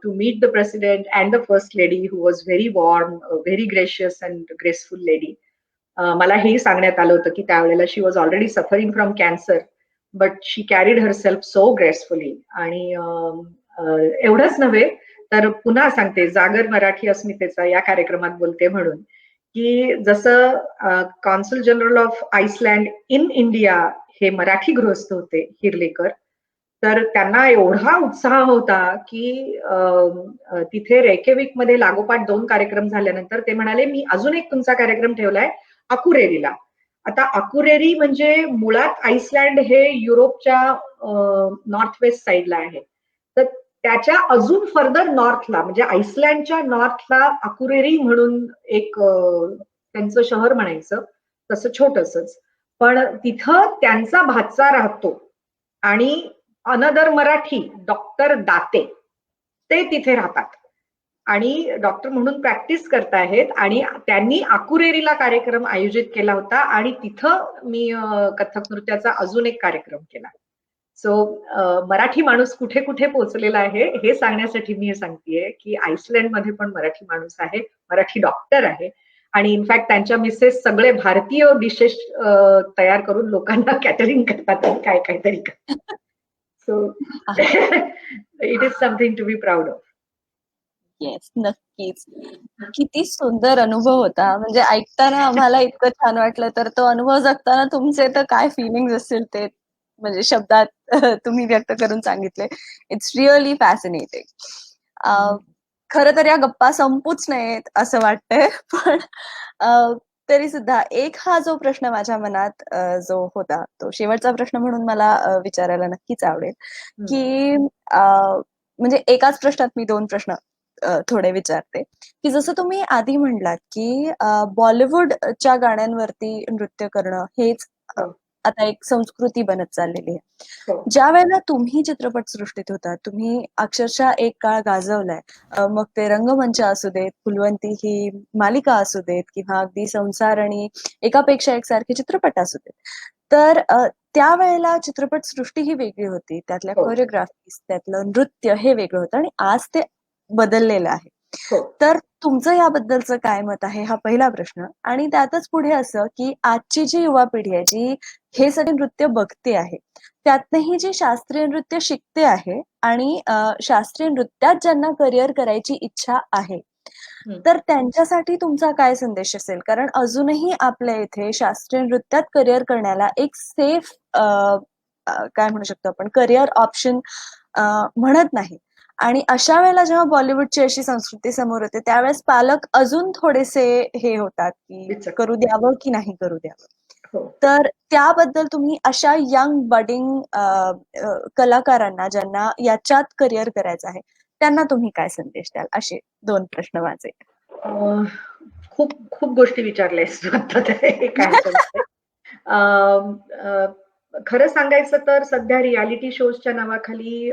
to meet the president and the first lady who was very warm, very gracious and graceful lady. मला हे सांगण्यात आलं होतं की त्यावेळेला she was already suffering from cancer but she carried herself so gracefully. आणि एवढंच नव्हे तर पुन्हा सांगते जागर मराठी अस्मितेचा या कार्यक्रमात बोलते म्हणून की जसं consul general of Iceland in India हे मराठी गृहस्थ होते हिरलेकर, तर त्यांना एवढा उत्साह होता की तिथे रेकेविक मध्ये लागोपाठ 2 कार्यक्रम झाल्यानंतर ते म्हणाले मी अजून एक तुमचा कार्यक्रम ठेवलाय अकुरेरीला. आता अकुरेरी म्हणजे मुळात आईसलँड हे युरोपच्या नॉर्थ वेस्ट साईडला आहे, तर त्याच्या अजून फर्दर नॉर्थला म्हणजे आईसलँडच्या नॉर्थला अकुरेरी म्हणून एक त्यांचं शहर म्हणायचं, तसं छोटसच, पण तिथं त्यांचा भाचा राहतो आणि अनदर मराठी डॉक्टर दाते ते तिथे राहतात. आणि डॉक्टर म्हणून प्रॅक्टिस करतायत आणि त्यांनी अकुरेरीला कार्यक्रम आयोजित केला होता आणि तिथं मी कथ्थक नृत्याचा अजून एक कार्यक्रम केला. सो मराठी माणूस कुठे कुठे पोहोचलेला आहे हे सांगण्यासाठी मी हे सांगतेय की आईसलँडमध्ये पण मराठी माणूस आहे, मराठी डॉक्टर आहे आणि इनफॅक्ट त्यांच्या मिसेस सगळे भारतीय डिशेस तयार करून लोकांना कॅटरिंग करतात आणि काय काहीतरी करतात. So it is something to be proud of. Yes, नक्कीच. किती सुंदर अनुभव होता. म्हणजे ऐकताना आम्हाला इतकं छान वाटलं, तर तो अनुभव जगताना तुमचे तर काय फीलिंग्स असतील ते म्हणजे शब्दात तुम्ही व्यक्त करून सांगितले. It's really fascinating. खरं तर या गप्पा संपूच नयेत असं वाटतंय. पण तरी सुद्धा एक हा जो प्रश्न माझ्या मनात जो होता, तो शेवटचा प्रश्न म्हणून मला विचारायला नक्कीच आवडेल, की म्हणजे एकाच प्रश्नात मी 2 प्रश्न थोडे विचारते, की जसं तुम्ही आधी म्हणलात, की बॉलिवूडच्या गाण्यांवरती नृत्य करणं हेच हो. आता एक संस्कृती बनत चाललेली आहे. हो. ज्यावेळेला तुम्ही चित्रपटसृष्टीत होता, तुम्ही अक्षरशः एक काळ गाजवलाय. मग ते रंगमंच असू देत, फुलवंती ही मालिका असू देत किंवा अगदी संसार आणि एकापेक्षा एक सारखे चित्रपट असू देत. तर त्यावेळेला चित्रपटसृष्टी ही वेगळी होती. त्यातल्या हो. कोरिओग्राफीज, त्यातलं नृत्य हे वेगळं होतं आणि आज ते बदललेलं आहे. हो. तर तुमचं याबद्दलचं काय मत आहे हा पहिला प्रश्न. आणि त्यातच पुढे असं, की आजची जी युवा पिढी आहे, जी हे सगळे नृत्य बघते आहे, त्यातनंही जी शास्त्रीय नृत्य शिकते आहे आणि शास्त्रीय नृत्यात ज्यांना करिअर करायची इच्छा आहे, तर त्यांच्यासाठी तुमचा काय संदेश असेल? कारण अजूनही आपल्या इथे शास्त्रीय नृत्यात करिअर करण्याला एक सेफ काय म्हणू शकतो आपण करिअर ऑप्शन म्हणत नाही. आणि अशा वेळेला जेव्हा बॉलिवूडची अशी संस्कृती समोर येते, त्यावेळेस पालक अजून थोडेसे हे होतात, की विचार. करू द्यावं की नाही करू द्यावं. हो. तर त्याबद्दल तुम्ही अशा यंग बडिंग कलाकारांना ज्यांना याच्यात करिअर करायचं आहे, त्यांना तुम्ही काय संदेश द्याल? असे 2 प्रश्न माझे. खूप खूप गोष्टी विचारल्यास तू आता एका ह्याच्यामध्ये. खरं सांगायचं तर सध्या रियालिटी शोजच्या नावाखाली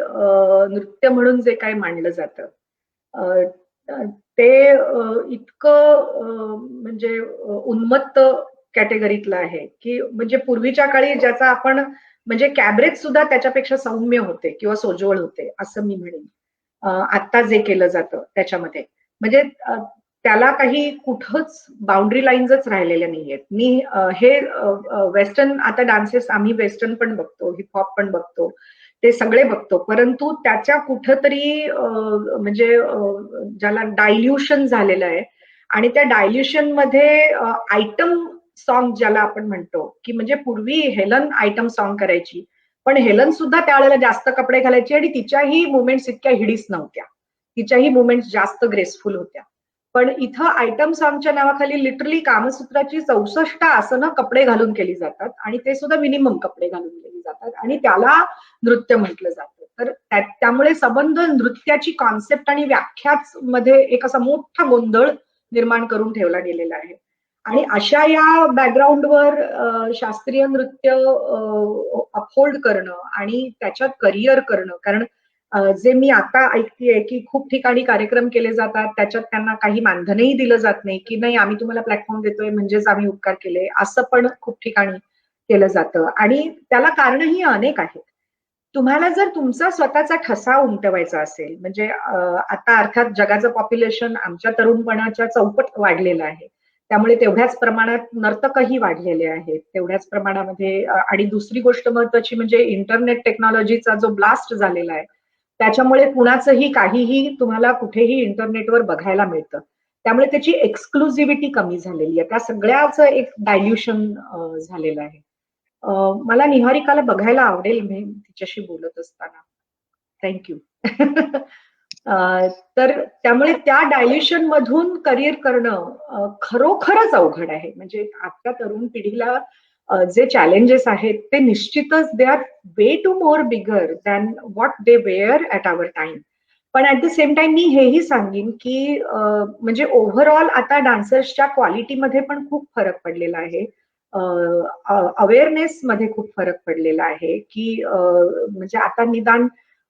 नृत्य म्हणून जे काही मांडलं जातं ते इतकं म्हणजे उन्मत्त कॅटेगरीतलं आहे की म्हणजे पूर्वीच्या काळी ज्याचा आपण म्हणजे कॅबरेत सुद्धा त्याच्यापेक्षा सौम्य होते किंवा सोज्वळ होते असं मी म्हणेन. आता जे केलं जातं त्याच्यामध्ये म्हणजे त्याला काही कुठंच बाउंड्री लाईन्सच राहिलेल्या नाहीयेत. मी हे वेस्टर्न आता डान्सेस आम्ही वेस्टर्न पण बघतो, हिपहॉप पण बघतो, ते सगळे बघतो. परंतु त्याच्या कुठंतरी म्हणजे ज्याला डायल्युशन झालेलं आहे आणि त्या डायल्युशन मध्ये आयटम सॉन्ग ज्याला आपण म्हणतो, की म्हणजे पूर्वी हेलन आयटम सॉन्ग करायची, पण हेलन सुद्धा त्यावेळेला जास्त कपडे घालायची आणि तिच्याही मुवमेंट्स इतक्या हिडीस नव्हत्या. तिच्याही मुवमेंट्स जास्त ग्रेसफुल होत्या. पण इथं आयटम सॉन्गच्या नावाखाली लिटरली कामसूत्राची 64 आसनं कपडे घालून केली जातात आणि ते सुद्धा मिनिमम कपडे घालून केली जातात आणि त्याला नृत्य म्हटलं जातं. तर त्यामुळे संबंध नृत्याची कॉन्सेप्ट आणि व्याख्याच मध्ये एक असा मोठा गोंधळ निर्माण करून ठेवला गेलेला आहे. आणि अशा या बॅकग्राऊंडवर शास्त्रीय नृत्य अपहोल्ड करणं आणि त्याच्यात करिअर करणं, कारण जे मी आता ऐकतेय की खूप ठिकाणी कार्यक्रम केले जातात, त्याच्यात त्यांना काही मानधनही दिलं जात नाही, की नाही आम्ही तुम्हाला प्लॅटफॉर्म देतोय म्हणजेच आम्ही उपकार केले, असं पण खूप ठिकाणी केलं जातं. आणि त्याला कारणही अनेक आहेत. तुम्हाला जर तुमचा स्वतःचा ठसा उमटवायचा असेल, म्हणजे आता अर्थात जगाचं पॉप्युलेशन आमच्या तरुणपणाच्या चौपट वाढलेलं आहे. त्यामुळे तेवढ्याच प्रमाणात नर्तकही वाढलेले आहेत. तेवढ्याच प्रमाणामध्ये आणि दुसरी गोष्ट महत्वाची म्हणजे इंटरनेट टेक्नॉलॉजीचा जो ब्लास्ट झालेला आहे, त्याच्यामुळे कुणाचंही काहीही तुम्हाला कुठेही इंटरनेटवर बघायला मिळतं. त्यामुळे त्याची एक्सक्लुझिव्हिटी कमी झालेली आहे. त्या सगळ्याचं एक डायल्युशन झालेलं आहे. मला निहारिकाला बघायला आवडेल मी तिच्याशी बोलत असताना. थँक्यू. तर त्यामुळे त्या डायल्युशन मधून करिअर करणं खरोखरच अवघड आहे. म्हणजे आजच्या तरुण पिढीला जे चॅलेंजेस आहेत ते निश्चितच they are way too more bigger than what they were at our time. पण ऍट द सेम टाइम मी हेही सांगेन की म्हणजे ओव्हरऑल आता डान्सर्सच्या क्वालिटीमध्ये पण खूप फरक पडलेला आहे. अवेअरनेस मध्ये खूप फरक पडलेला आहे की म्हणजे आता निदान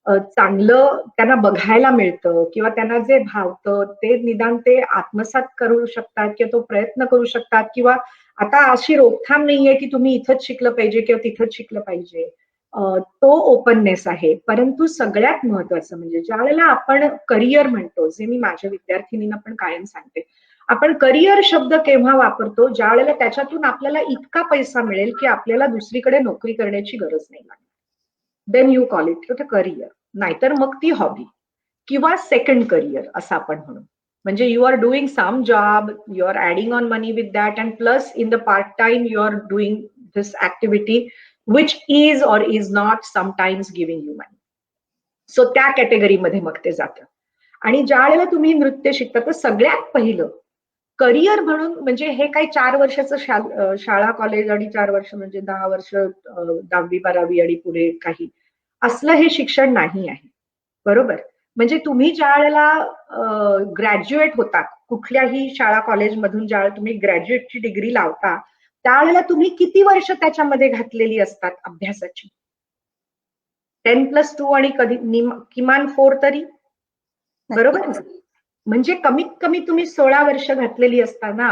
चांगलं त्यांना बघायला मिळतं किंवा त्यांना जे भावतं ते निदान ते आत्मसात करू शकतात किंवा तो प्रयत्न करू शकतात, किंवा आता अशी रोकथाम नाहीये की तुम्ही इथंच शिकलं पाहिजे किंवा तिथंच शिकलं पाहिजे. तो ओपननेस आहे. परंतु सगळ्यात महत्वाचं म्हणजे ज्या वेळेला आपण करिअर म्हणतो, जे मी माझ्या विद्यार्थिनींना पण कायम सांगते, आपण करिअर शब्द केव्हा वापरतो, ज्या वेळेला त्याच्यातून आपल्याला इतका पैसा मिळेल की आपल्याला दुसरीकडे नोकरी करण्याची गरज नाही लागणार. Then you call it career. नाहीतर मग ती हॉबी किंवा सेकंड करिअर असं आपण म्हणू. म्हणजे you are doing some job, you are adding on money with that, and plus in the part time you are doing this activity which is or is not sometimes giving you money. So त्या कॅटेगरीमध्ये मग ते जातं. आणि ज्या वेळेला तुम्ही नृत्य शिकता तर सगळ्यात पहिलं करिअर म्हणून म्हणजे हे काही 4 वर्षाचं शाळा कॉलेज आणि 4 वर्ष म्हणजे 10 वर्ष 10वी 12वी आणि पुढे काही असलं हे शिक्षण नाही आहे. बरोबर. म्हणजे तुम्ही ज्या वेळेला ग्रॅज्युएट होता कुठल्याही शाळा कॉलेजमधून, ज्या वेळेला तुम्ही ग्रॅज्युएटची डिग्री लावता त्यावेळेला तुम्ही किती वर्ष त्याच्यामध्ये घातलेली असतात अभ्यासाची? 10+2 आणि कधी किमान 4 तरी. बरोबर. म्हणजे कमीत कमी तुम्ही 16 वर्ष घातलेली असता ना,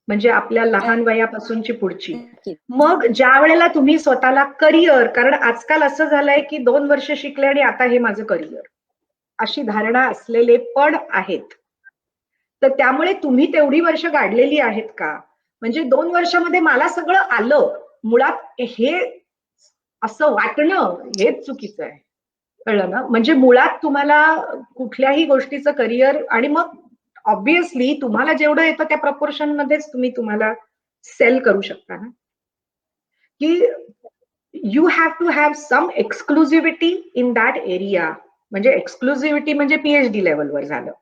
म्हणजे आपल्या लहान वयापासूनची पुढची. मग ज्या वेळेला तुम्ही स्वतःला करिअर, कारण आजकाल असं झालंय की 2 वर्ष शिकले आणि आता हे माझं करिअर, अशी धारणा असलेले पण आहेत. तर त्यामुळे तुम्ही तेवढी वर्ष गाडलेली आहेत का? म्हणजे 2 वर्षामध्ये मला सगळं आलं, मुळात हे असं वाटणं हेच चुकीचं आहे. कळलं ना? म्हणजे मुळात तुम्हाला कुठल्याही गोष्टीचं करिअर, आणि मग ऑब्व्हियसली तुम्हाला जेवढं येतं त्या प्रपोर्शन मध्येच तुम्ही तुम्हाला सेल करू शकता ना, की you have to have some exclusivity in that area. म्हणजे एक्सक्लुझिव्हिटी म्हणजे पीएचडी लेवलवर झालं.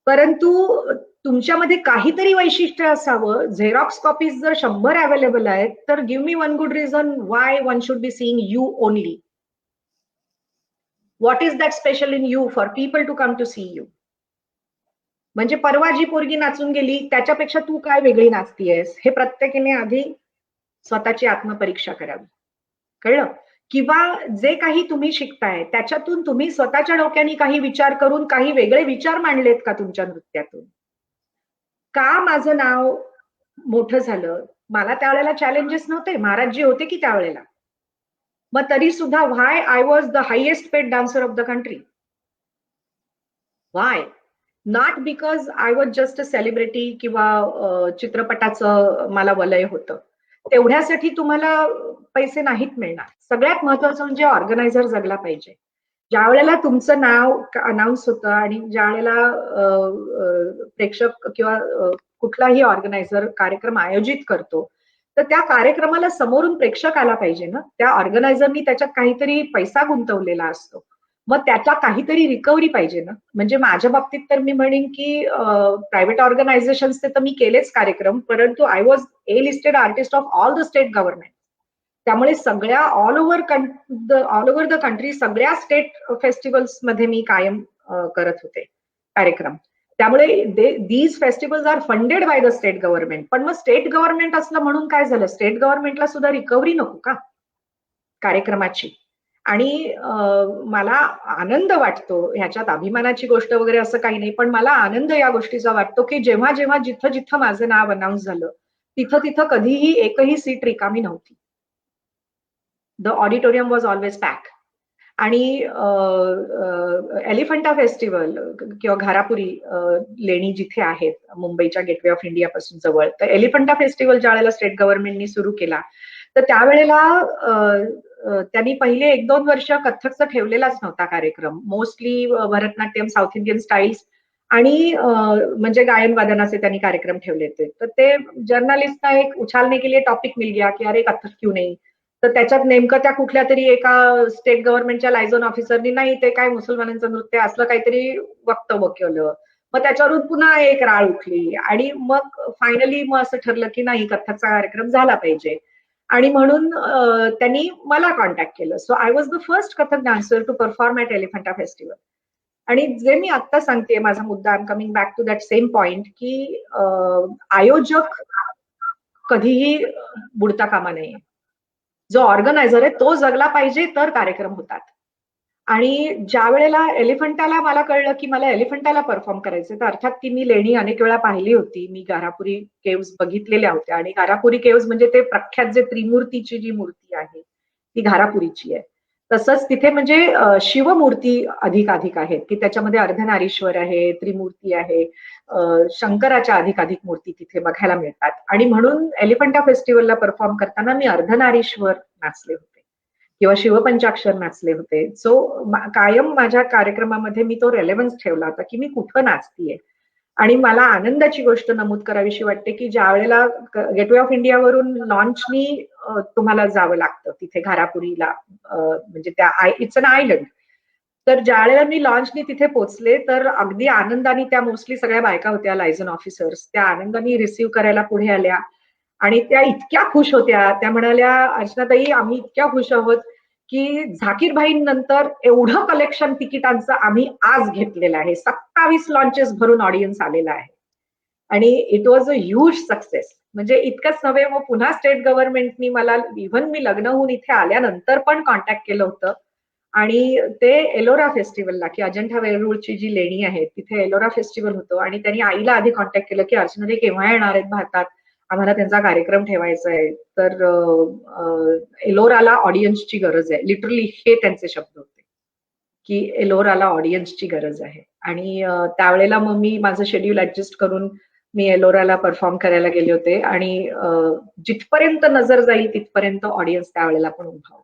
परंतु तुमच्यामध्ये काहीतरी वैशिष्ट्य असावं. झेरॉक्स कॉपीज जर 100 अवेलेबल आहेत तर give me one good reason why one should be seeing you only. What is that special in you for people to come to see you? म्हणजे परवा जी पोरगी नाचून गेली त्याच्यापेक्षा तू काय वेगळी नाचतीयस, हे प्रत्येकाने आधी स्वतःची आत्मपरीक्षा करावी. कळलं? किंवा जे काही तुम्ही शिकताय त्याच्यातून तुम्ही स्वतःच्या डोक्याने काही विचार करून काही वेगळे विचार मांडलेत का तुमच्या नृत्यातून? का माझं नाव मोठं झालं? मला त्यावेळेला चॅलेंजेस नव्हते, महाराजजी होते की त्यावेळेला. मग तरी सुद्धा why I was the highest paid dancer of the country. Why? Not because I was just a celebrity किंवा चित्रपटाचं मला वलय होतं. तेवढ्यासाठी तुम्हाला पैसे नाहीत मिळणार. सगळ्यात महत्वाचं म्हणजे ऑर्गनायझर जगला पाहिजे. ज्या वेळेला तुमचं नाव अनाऊन्स होतं आणि ज्या वेळेला प्रेक्षक किंवा कुठलाही ऑर्गनायझर कार्यक्रम आयोजित करतो, तर त्या कार्यक्रमाला समोरून प्रेक्षक आला पाहिजे ना. त्या ऑर्गनायझरनी त्याच्यात काहीतरी पैसा गुंतवलेला असतो. मग त्याचा काहीतरी रिकव्हरी पाहिजे ना. म्हणजे माझ्या बाबतीत तर मी म्हणेन की प्रायव्हेट ऑर्गनायझेशन्सचे तर मी केलेच कार्यक्रम, परंतु I was a listed artist of all the state government. त्यामुळे सगळ्या ऑल ओव्हर द कंट्री सगळ्या स्टेट फेस्टिवल्स मध्ये मी कायम करत होते कार्यक्रम. त्यामुळे these festivals are funded by the state government. पण मग स्टेट गव्हर्नमेंट असलं म्हणून काय झालं? स्टेट गव्हर्नमेंटला सुद्धा रिकव्हरी नको का कार्यक्रमाची? आणि मला आनंद वाटतो, ह्याच्यात अभिमानाची गोष्ट वगैरे असं काही नाही, पण मला आनंद या गोष्टीचा वाटतो की जेव्हा जेव्हा जिथं जिथं माझं नाव अनाऊन्स झालं तिथं तिथं कधीही एकही सीट रिकामी नव्हती. The auditorium was always pack. आणि एलिफंटा फेस्टिवल किंवा घारापुरी लेणी जिथे आहेत मुंबईच्या गेटवे ऑफ इंडिया पासून जवळ, तर एलिफंटा फेस्टिवल ज्या वेळेला स्टेट गव्हर्नमेंटनी सुरू केला तर त्यावेळेला त्यांनी पहिले 1-2 वर्ष कथ्थकचा ठेवलेलाच नव्हता कार्यक्रम. Mostly Bharatanatyam, south Indian styles आणि म्हणजे गायन वादनाचे त्यांनी कार्यक्रम ठेवले होते. तर ते जर्नलिस्टना एक उछालने के लिए टॉपिक मिल गया की अरे कथ्थक क्यों नहीं. तर त्याच्यात नेमकं त्या कुठल्या तरी एका स्टेट गव्हर्नमेंटच्या लायझोन ऑफिसरनी नाही ते काय मुसलमानांचं नृत्य असलं काहीतरी वक्तव्य केलं. मग त्याच्यावरून पुन्हा एक राळ उठली आणि मग फायनली मग असं ठरलं की नाही कथ्थकचा कार्यक्रम झाला पाहिजे. आणि म्हणून त्यांनी मला कॉन्टॅक्ट केलं. So I was the first Kathak dancer to perform at Elephanta festival. आणि जे मी आता सांगते माझा मुद्दा, I am coming back to that same point, की आयोजक कधीही बुडता कामा नये. जो ऑर्गनायझर आहे तो जगला पाहिजे तर कार्यक्रम होतात. आणि ज्या वेळेला एलिफंटाला मला कळलं की मला एलिफंटाला परफॉर्म करायचं, तर अर्थात ती मी लेणी अनेक वेळा पाहिली होती. मी घारापुरी केव्ज बघितलेल्या होत्या आणि घारापुरी केव्ज म्हणजे ते प्रख्यात जे त्रिमूर्तीची जी मूर्ती आहे ती घारापुरीची आहे. तसंच तिथे म्हणजे शिवमूर्ती अधिक आहेत की त्याच्यामध्ये अर्धनारीश्वर आहे, त्रिमूर्ती आहे, शंकराच्या अधिक मूर्ती तिथे बघायला मिळतात. आणि म्हणून एलिफंटा फेस्टिवलला परफॉर्म करताना मी अर्धनारीश्वर नाचले होते किंवा शिवपंचाक्षर नाचले होते. सो कायम माझ्या कार्यक्रमामध्ये मी तो रेलेव्हन्स ठेवला होता की मी कुठं नाचतीये. आणि मला आनंदाची गोष्ट नमूद करावीशी वाटते की ज्या वेळेला गेटवे ऑफ इंडियावरून लॉन्चनी तुम्हाला जावं लागतं तिथे घारापुरीला, म्हणजे त्या इट्स अन आयलंड. तर ज्या वेळेला मी लॉन्चनी तिथे पोहोचले तर अगदी आनंदाने त्या मोस्टली सगळ्या बायका होत्या लायझन ऑफिसर्स, त्या आनंदाने रिसीव्ह करायला पुढे आल्या आणि त्या इतक्या खुश होत्या. त्या म्हणाल्या, अर्चनाताई आम्ही इतक्या खुश आहोत की झाकीर भाईंनंतर एवढं कलेक्शन तिकिटांचं आम्ही आज घेतलेलं आहे. 27 लॉन्चेस भरून ऑडियन्स आलेला आहे आणि it was a huge success. म्हणजे इतकंच नव्हे, मग पुन्हा स्टेट गव्हर्नमेंटनी मला इव्हन मी लग्न होऊन इथे आल्यानंतर पण कॉन्टॅक्ट केलं होतं आणि ते एलोरा फेस्टिवलला, की अजंठा वेरूळची जी लेणी आहे तिथे एलोरा फेस्टिवल होतं आणि त्यांनी आईला आधी कॉन्टॅक्ट केलं की अर्चना केव्हा येणार आहेत भारतात, आम्हाला त्यांचा कार्यक्रम ठेवायचा आहे. तर एलोराला ऑडियन्सची गरज आहे, लिटरली हे त्यांचे शब्द होते की एलोराला ऑडियन्सची गरज आहे. आणि त्यावेळेला मग मी माझं शेड्यूल ऍडजस्ट करून मी एलोराला परफॉर्म करायला गेले होते आणि जिथपर्यंत नजर जाईल तिथपर्यंत ऑडियन्स त्यावेळेला पण उभा होता.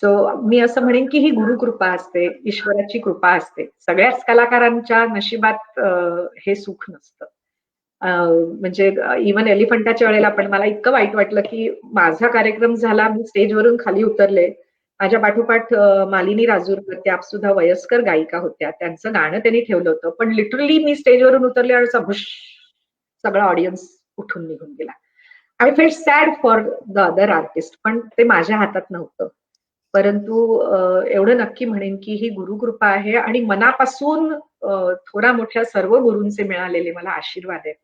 सो मी असं म्हणेन की ही गुरुकृपा असते, ईश्वराची कृपा असते. सगळ्याच कलाकारांच्या नशिबात हे सुख नसतं. म्हणजे इव्हन एलिफंटाच्या वेळेला पण मला इतकं वाईट वाटलं की माझा कार्यक्रम झाला, मी स्टेजवरून खाली उतरले. माझ्या पाठोपाठ मालिनी राजूरकर, त्या सुद्धा वयस्कर गायिका होत्या, त्यांचं गाणं त्यांनी ठेवलं होतं. पण लिटरली मी स्टेजवरून उतरले आणि भुश सगळा ऑडियन्स उठून निघून गेला. I felt sad for the other artist, पण ते माझ्या हातात नव्हतं. परंतु एवढं नक्की म्हणेन की ही गुरुकृपा आहे आणि मनापासून थोड्या मोठ्या सर्व गुरूंचे मिळालेले मला आशीर्वाद आहेत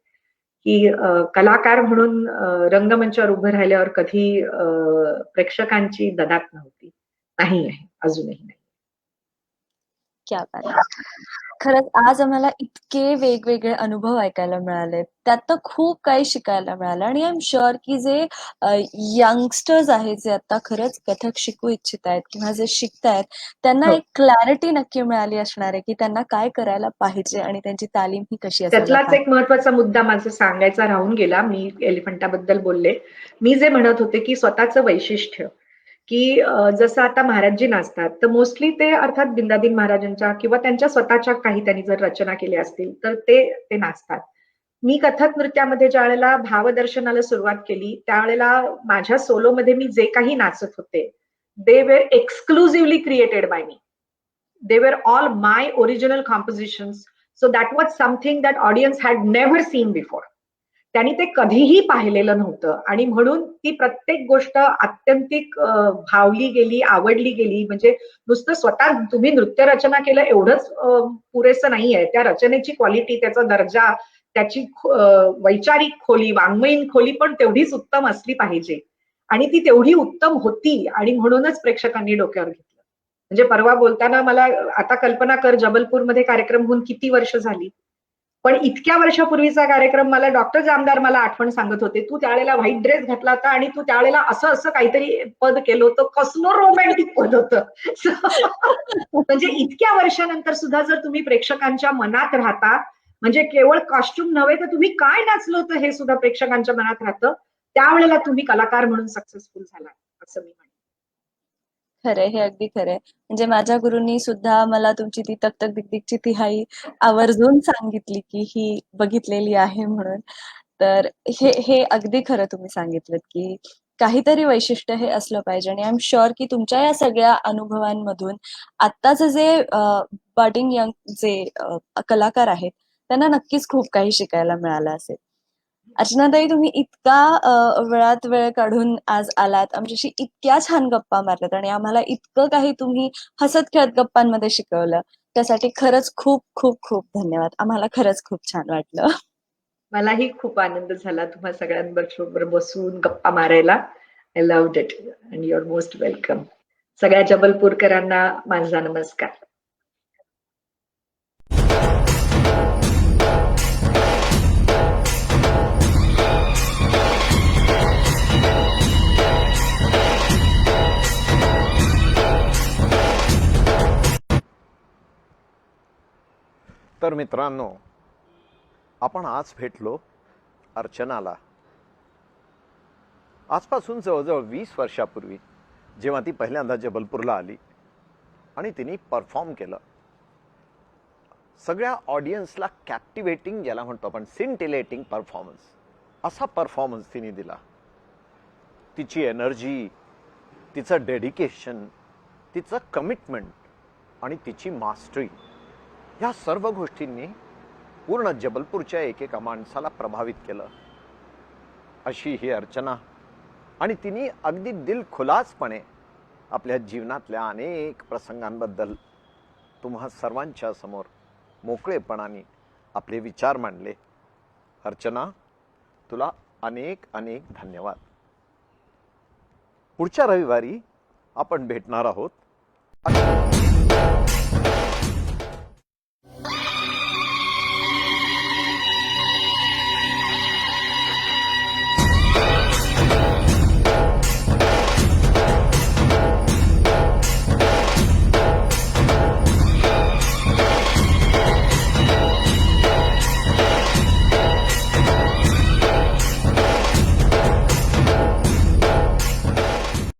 की कलाकार म्हणून रंगमंचावर उभं राहिल्यावर कधी प्रेक्षकांची ददात नव्हती, नाही आहे, अजूनही नाही. क्या बात आहे. खरंच आज आम्हाला इतके वेगवेगळे अनुभव ऐकायला मिळाले, त्यात खूप काही शिकायला मिळालं आणि आय एम शुअर की जे यंगस्टर्स आहेत जे आता खरंच कथक शिकू इच्छित आहेत किंवा जे शिकतायत त्यांना हो. एक क्लॅरिटी नक्की मिळाली असणार आहे की त्यांना काय करायला पाहिजे आणि त्यांची तालीम ही कशी असायला त्यातलाच पाहिजे. एक महत्वाचा मुद्दा माझा सांगायचा राहून गेला. मी एलिफंटाबद्दल बोलले. मी जे म्हणत होते की स्वतःचं वैशिष्ट्य, की जसं आता महाराजजी नाचतात तर मोस्टली ते अर्थात बिंदादीन महाराजांच्या किंवा त्यांच्या स्वतःच्या काही त्यांनी जर रचना केल्या असतील तर ते नाचतात. मी कथक नृत्यामध्ये ज्या वेळेला भावदर्शनाला सुरुवात केली त्यावेळेला माझ्या सोलोमध्ये मी जे काही नाचत होते they were exclusively created by me. They were all my original compositions. So that was something that audience had never seen before. त्यांनी ते कधीही पाहिलेलं नव्हतं आणि म्हणून ती प्रत्येक गोष्ट आत्यंतिक भावली गेली, आवडली गेली. म्हणजे नुसतं स्वतः तुम्ही नृत्य रचना केलं एवढंच पुरेसं नाहीये. त्या रचनेची क्वालिटी, त्याचा दर्जा, त्याची वैचारिक खोली, वाङ्मयीन खोली पण तेवढीच उत्तम असली पाहिजे आणि ती तेवढी उत्तम होती आणि म्हणूनच प्रेक्षकांनी डोक्यावर घेतलं. म्हणजे परवा बोलताना मला आता कल्पना कर, जबलपूरमध्ये कार्यक्रम होऊन किती वर्ष झाली, पण इतक्या वर्षापूर्वीचा कार्यक्रम मला डॉक्टर जामदार मला आठवण सांगत होते, तू त्यावेळेला व्हाईट ड्रेस घातला होता आणि तू त्यावेळेला असं असं काहीतरी पद केलं होतं, कसलं रोमॅन्टिक पद होतं. म्हणजे इतक्या वर्षानंतर सुद्धा जर तुम्ही प्रेक्षकांच्या मनात राहता, म्हणजे केवळ कॉस्ट्युम नव्हे तर तुम्ही काय नाचलं होतं हे सुद्धा प्रेक्षकांच्या मनात राहतं, त्यावेळेला तुम्ही कलाकार म्हणून सक्सेसफुल झाला, असं मी म्हणते. खरंय, हे अगदी खरंय. म्हणजे माझ्या गुरूंनी सुद्धा मला तुमची ती तक तक दिक दिकची तिहाई आवर्जून सांगितली की ही बघितलेली आहे म्हणून. तर हे हे अगदी खरं तुम्ही सांगितलं की काहीतरी वैशिष्ट्य हे असलं पाहिजे आणि आय एम शुअर की तुमच्या या सगळ्या अनुभवांमधून आत्ताचे जे बडिंग यंग जे कलाकार आहेत त्यांना नक्कीच खूप काही शिकायला मिळालं असेल. अर्चनाताई, तुम्ही इतका वेळात वेळ काढून आज आलात, आमच्याशी इतक्या छान गप्पा मारल्यात आणि आम्हाला इतकं काही तुम्ही हसत खेळत गप्पांमध्ये शिकवलं, त्यासाठी खरंच खूप खूप खूप धन्यवाद. आम्हाला खरंच खूप छान वाटलं. मलाही खूप आनंद झाला तुम्हा सगळ्यांबरोबर बसून गप्पा मारायला. I loved it and you are most welcome. सगळ्या जबलपूरकरांना माझा नमस्कार. तर मित्रांनो, आपण आज भेटलो अर्चनाला. आजपासून जवळजवळ 20 वर्षापूर्वी जेव्हा ती पहिल्यांदा जबलपूरला आली आणि तिने परफॉर्म केलं. सगळ्या ऑडियन्सला कॅप्टिवेटिंग, ज्याला म्हणतो आपण सिंटिलेटिंग परफॉर्मन्स, असा परफॉर्मन्स तिने दिला. तिची एनर्जी, तिचं डेडिकेशन, तिचं कमिटमेंट आणि तिची मास्टरी, ह्या सर्व गोष्टींनी पूर्ण जबलपूरच्या एकेका माणसाला प्रभावित केलं. अशी ही अर्चना. आणि तिने अगदी दिलखुलासपणे आपल्या जीवनातल्या अनेक प्रसंगांबद्दल तुम्हा सर्वांच्या समोर मोकळेपणाने आपले विचार मांडले. अर्चना, तुला अनेक अनेक धन्यवाद. पुढच्या रविवारी आपण भेटणार आहोत